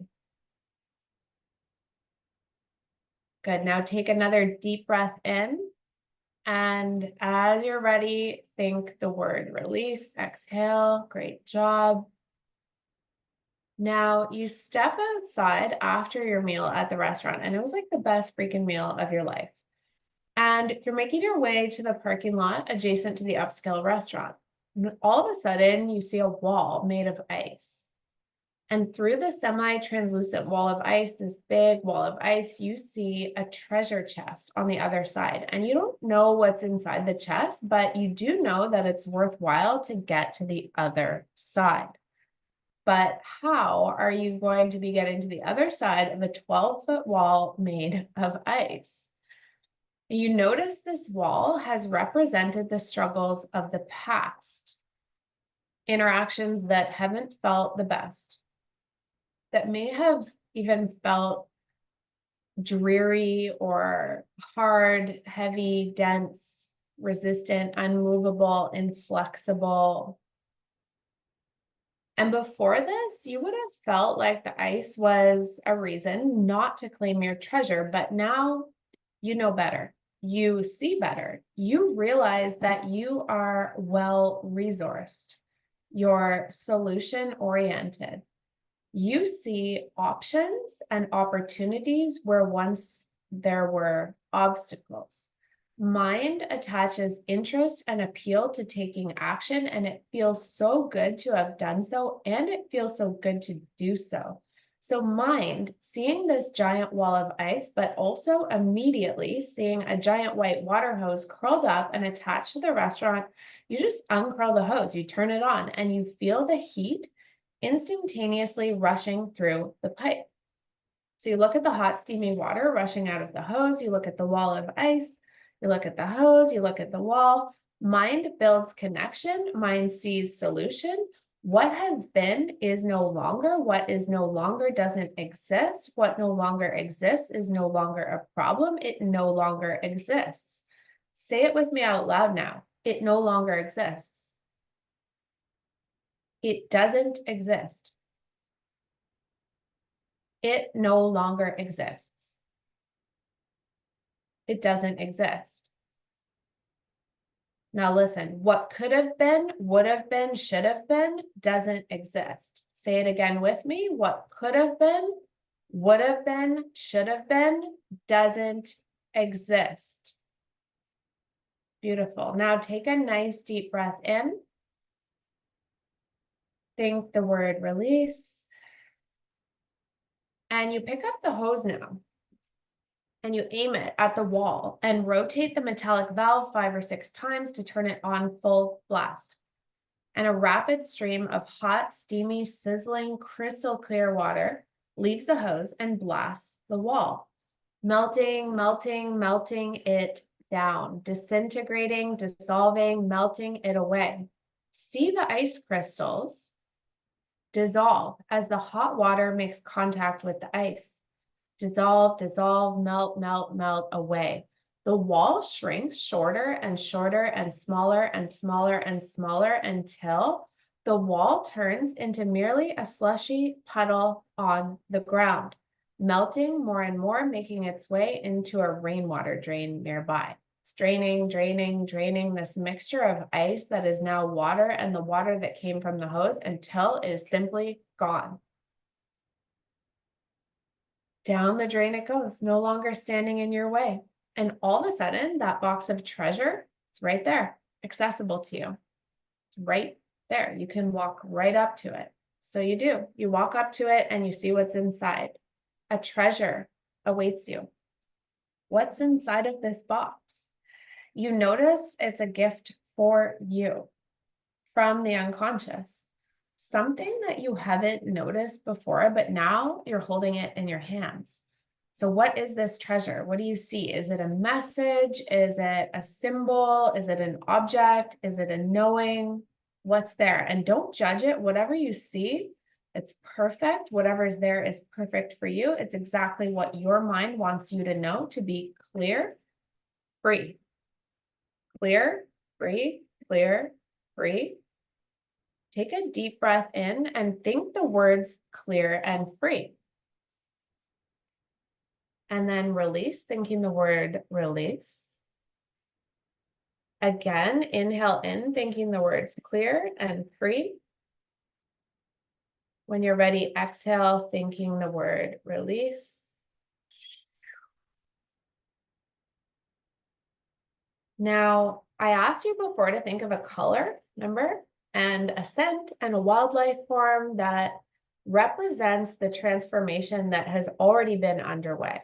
S1: Good. Now take another deep breath in. And as you're ready, think the word release, exhale. Great job. Now you step outside after your meal at the restaurant, and it was like the best freaking meal of your life. And you're making your way to the parking lot adjacent to the upscale restaurant. All of a sudden, you see a wall made of ice. And through the semi-translucent wall of ice, this big wall of ice, you see a treasure chest on the other side. And you don't know what's inside the chest, but you do know that it's worthwhile to get to the other side. But how are you going to be getting to the other side of a 12-foot wall made of ice? You notice this wall has represented the struggles of the past, interactions that haven't felt the best, that may have even felt dreary or hard, heavy, dense, resistant, unmovable, inflexible. And before this, you would have felt like the ice was a reason not to claim your treasure, but now you know better. You see better. You realize that you are well-resourced. You're solution-oriented. You see options and opportunities where once there were obstacles. Mind attaches interest and appeal to taking action, and it feels so good to have done so, and it feels so good to do so. So mind, seeing this giant wall of ice, but also immediately seeing a giant white water hose curled up and attached to the restaurant, you just uncurl the hose, you turn it on, and you feel the heat instantaneously rushing through the pipe. So you look at the hot, steamy water rushing out of the hose, you look at the wall of ice, you look at the hose, you look at the wall. Mind builds connection, mind sees solution. What has been is no longer. What is no longer doesn't exist. What no longer exists is no longer a problem. It no longer exists. Say it with me out loud now. It no longer exists. It doesn't exist. It no longer exists. It doesn't exist. Now listen, what could have been, would have been, should have been, doesn't exist. Say it again with me. What could have been, would have been, should have been, doesn't exist. Beautiful. Now take a nice deep breath in. Think the word release. And you pick up the hose now. And you aim it at the wall and rotate the metallic valve 5 or 6 times to turn it on full blast. And a rapid stream of hot, steamy, sizzling, crystal clear water leaves the hose and blasts the wall, melting, melting, melting it down, disintegrating, dissolving, melting it away. See the ice crystals dissolve as the hot water makes contact with the ice. Dissolve, dissolve, melt, melt, melt away. The wall shrinks shorter and shorter and smaller and smaller and smaller until the wall turns into merely a slushy puddle on the ground, melting more and more, making its way into a rainwater drain nearby. Straining, draining, draining this mixture of ice that is now water and the water that came from the hose until it is simply gone. Down the drain it goes, no longer standing in your way. And all of a sudden, that box of treasure is right there, accessible to you. It's right there. You can walk right up to it. So you do. You walk up to it and you see what's inside. A treasure awaits you. What's inside of this box? You notice it's a gift for you from the unconscious. Something that you haven't noticed before, but now you're holding it in your hands. So what is this treasure? What do you see? Is it a message? Is it a symbol? Is it an object? Is it a knowing? What's there? And don't judge it. Whatever you see, It's perfect. Whatever's there is perfect for you. It's exactly what your mind wants you to know to be clear, free. Clear, free, clear, free. Take a deep breath in and think the words clear and free. And then release, thinking the word release. Again, inhale in, thinking the words clear and free. When you're ready, exhale, thinking the word release. Now, I asked you before to think of a color, remember, and a scent and a wildlife form that represents the transformation that has already been underway.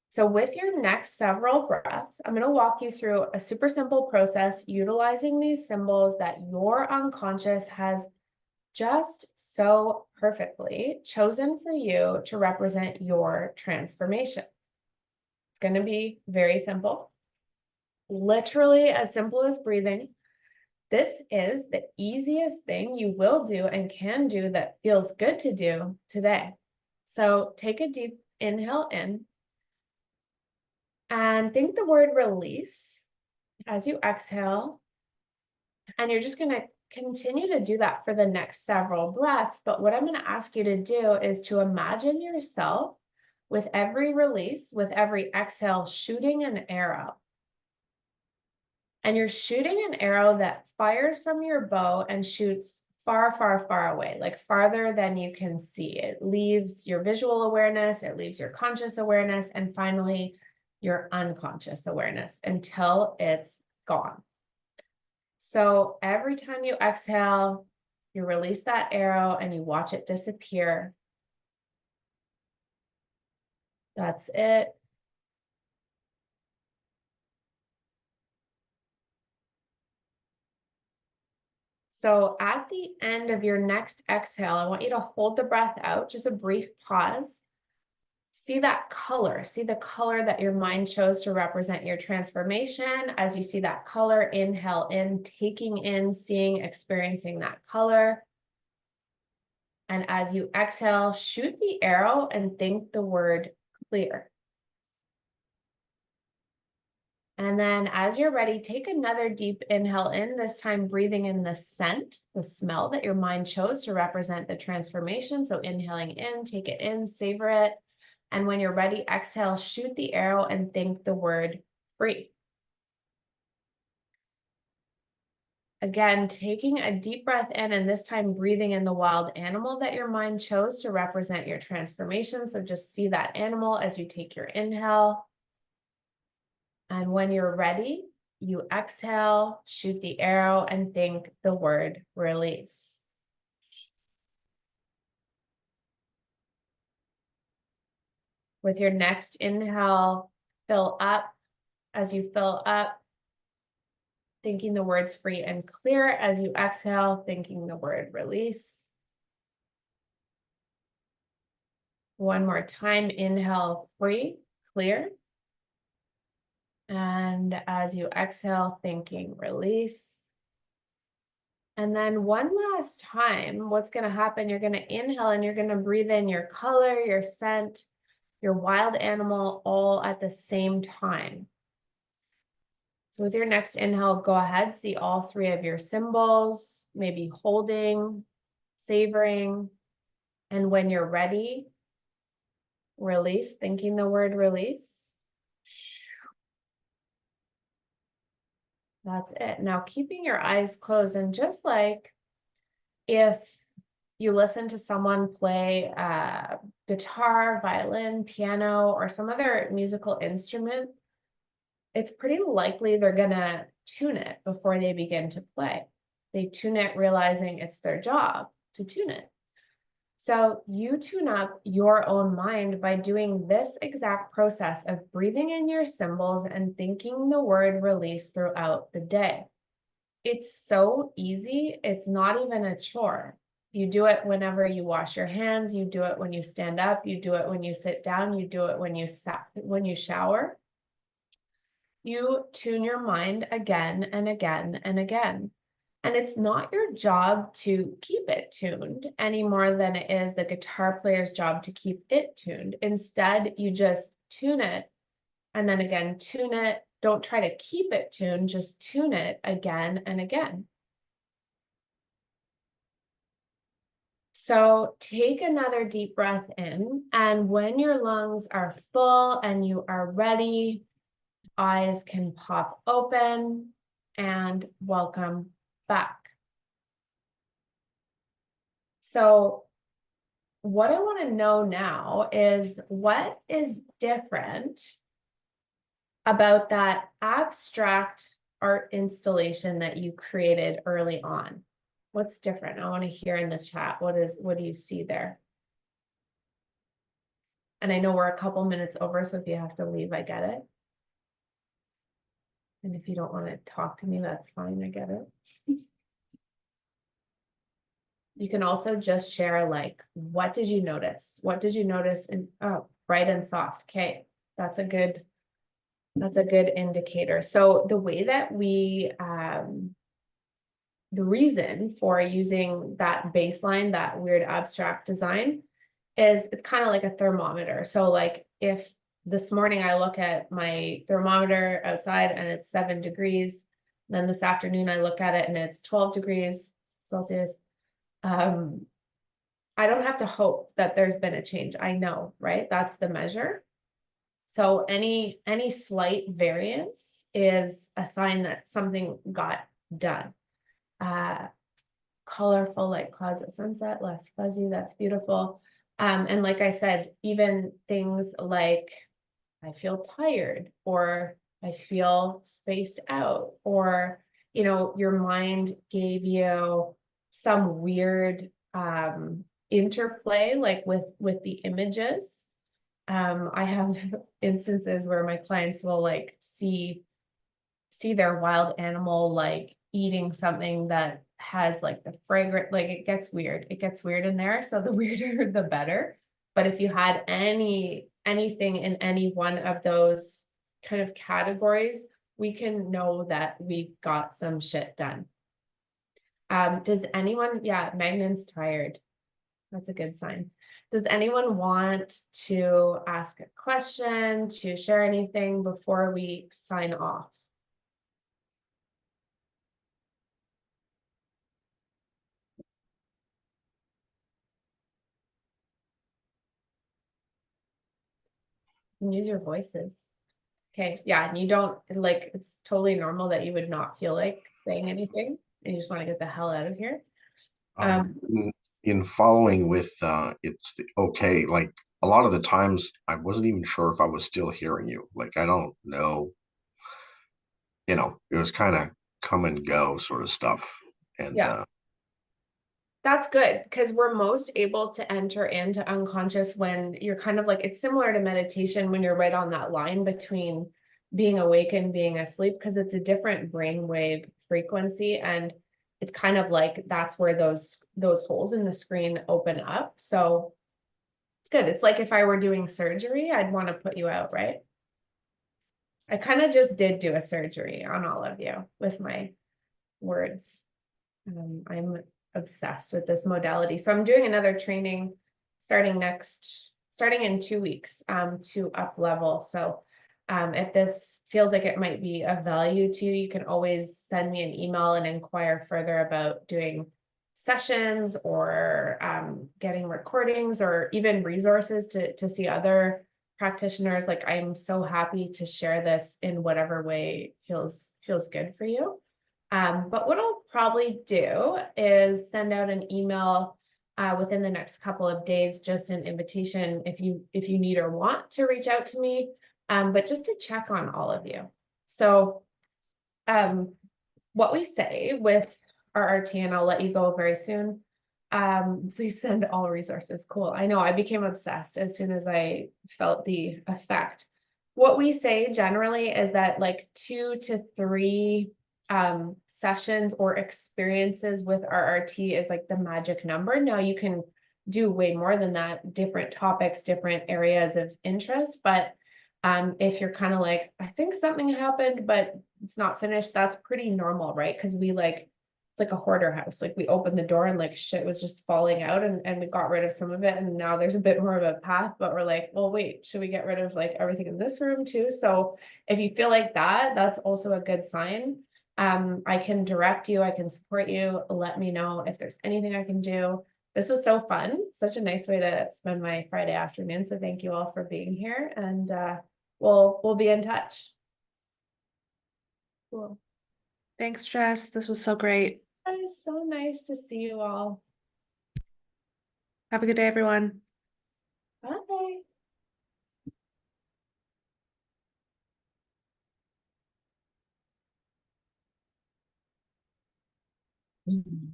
S1: So with your next several breaths, I'm going to walk you through a super simple process utilizing these symbols that your unconscious has just so perfectly chosen for you to represent your transformation. It's going to be very simple, literally as simple as breathing. This is the easiest thing you will do and can do that feels good to do today. So take a deep inhale in and think the word release as you exhale. And you're just going to continue to do that for the next several breaths. But what I'm going to ask you to do is to imagine yourself with every release, with every exhale, shooting an arrow. And you're shooting an arrow that fires from your bow and shoots far, far, far away, like farther than you can see. It leaves your visual awareness, it leaves your conscious awareness, and finally your unconscious awareness until it's gone. So every time you exhale, you release that arrow and you watch it disappear. That's it. So at the end of your next exhale, I want you to hold the breath out, just a brief pause. See that color, see the color that your mind chose to represent your transformation. As you see that color, inhale in, taking in, seeing, experiencing that color. And as you exhale, shoot the arrow and think the word clear. And then as you're ready, take another deep inhale in, this time breathing in the scent, the smell that your mind chose to represent the transformation. So inhaling in, take it in, savor it. And when you're ready, exhale, shoot the arrow and think the word free. Again, taking a deep breath in and this time breathing in the wild animal that your mind chose to represent your transformation. So just see that animal as you take your inhale. And when you're ready, you exhale, shoot the arrow, and think the word release. With your next inhale, fill up. As you fill up, thinking the words free and clear. As you exhale, thinking the word release. One more time, inhale, free, clear. And as you exhale, thinking release. And then one last time, what's going to happen, you're going to inhale and you're going to breathe in your color, your scent, your wild animal, all at the same time. So with your next inhale, go ahead, see all three of your symbols, maybe holding, savoring. And when you're ready, release, thinking the word release. That's it. Now keeping your eyes closed, and just like if you listen to someone play guitar, violin, piano, or some other musical instrument, it's pretty likely they're gonna tune it before they begin to play. They tune it realizing it's their job to tune it. So you tune up your own mind by doing this exact process of breathing in your symbols and thinking the word release throughout the day. It's so easy. It's not even a chore. You do it whenever you wash your hands. You do it when you stand up. You do it when you sit down. You do it when you shower. You tune your mind again and again and again. And it's not your job to keep it tuned any more than it is the guitar player's job to keep it tuned. Instead, you just tune it and then again, tune it. Don't try to keep it tuned, just tune it again and again. So take another deep breath in, and when your lungs are full and you are ready, eyes can pop open, and welcome back. So what I want to know now is what is different about that abstract art installation that you created early on? What's different? I want to hear in the chat. What do you see there? And I know we're a couple minutes over, so if you have to leave, I get it. And if you don't want to talk to me, that's fine. I get it. You can also just share, like, what did you notice? What did you notice in, oh, bright and soft. Okay, that's a good indicator. So the way that we, the reason for using that baseline, that weird abstract design, is it's kind of like a thermometer. So like if this morning I look at my thermometer outside and it's 7 degrees, then this afternoon I look at it and it's 12 degrees Celsius. I don't have to hope that there's been a change. I know, right? That's the measure. So any slight variance is a sign that something got done. Colorful like clouds at sunset, less fuzzy, that's beautiful. And like I said, even things like I feel tired, or I feel spaced out, or your mind gave you some weird interplay, like with the images. I have instances where my clients will like see their wild animal like eating something that has like the fragrant, like it gets weird in there. So the weirder the better. But if you had anything in any one of those kind of categories, we can know that we got some shit done. Does anyone, yeah, Magnan's tired. That's a good sign. Does anyone want to ask a question, to share anything before we sign off? And use your voices. Okay, yeah, and you don't, like, it's totally normal that you would not feel like saying anything and you just want to get the hell out of here.
S2: In following with okay, like a lot of the times I wasn't even sure if I was still hearing you. Like I don't know, it was kind of come and go sort of stuff. And
S1: Yeah. That's good, because we're most able to enter into unconscious when you're kind of like, it's similar to meditation when you're right on that line between being awake and being asleep, because it's a different brainwave frequency. And it's kind of like that's where those holes in the screen open up. So it's good. It's like if I were doing surgery, I'd want to put you out, right? I kind of just did do a surgery on all of you with my words. I'm obsessed with this modality. So I'm doing another training starting in 2 weeks to up level. So if this feels like it might be of value to you, you can always send me an email and inquire further about doing sessions or getting recordings or even resources to see other practitioners. Like I'm so happy to share this in whatever way feels good for you. But what I'll probably do is send out an email within the next couple of days, just an invitation if you need or want to reach out to me, but just to check on all of you. So what we say with RRT, and I'll let you go very soon, please send all resources. Cool. I know I became obsessed as soon as I felt the effect. What we say generally is that like 2 to 3 sessions or experiences with RRT is like the magic number. Now you can do way more than that, different topics, different areas of interest. But if you're kind of like, I think something happened, but it's not finished, that's pretty normal, right? Because we like it's like a hoarder house. Like we opened the door and like shit was just falling out, and we got rid of some of it. And now there's a bit more of a path, but we're like, well, wait, should we get rid of like everything in this room too? So if you feel like that, that's also a good sign. I can direct you, I can support you. Let me know if there's anything I can do. This was so fun, such a nice way to spend my Friday afternoon. So thank you all for being here, and we'll be in touch. Cool.
S3: Thanks, Jess. This was so great.
S1: It is so nice to see you all.
S3: Have a good day, everyone.
S1: Bye. Mm.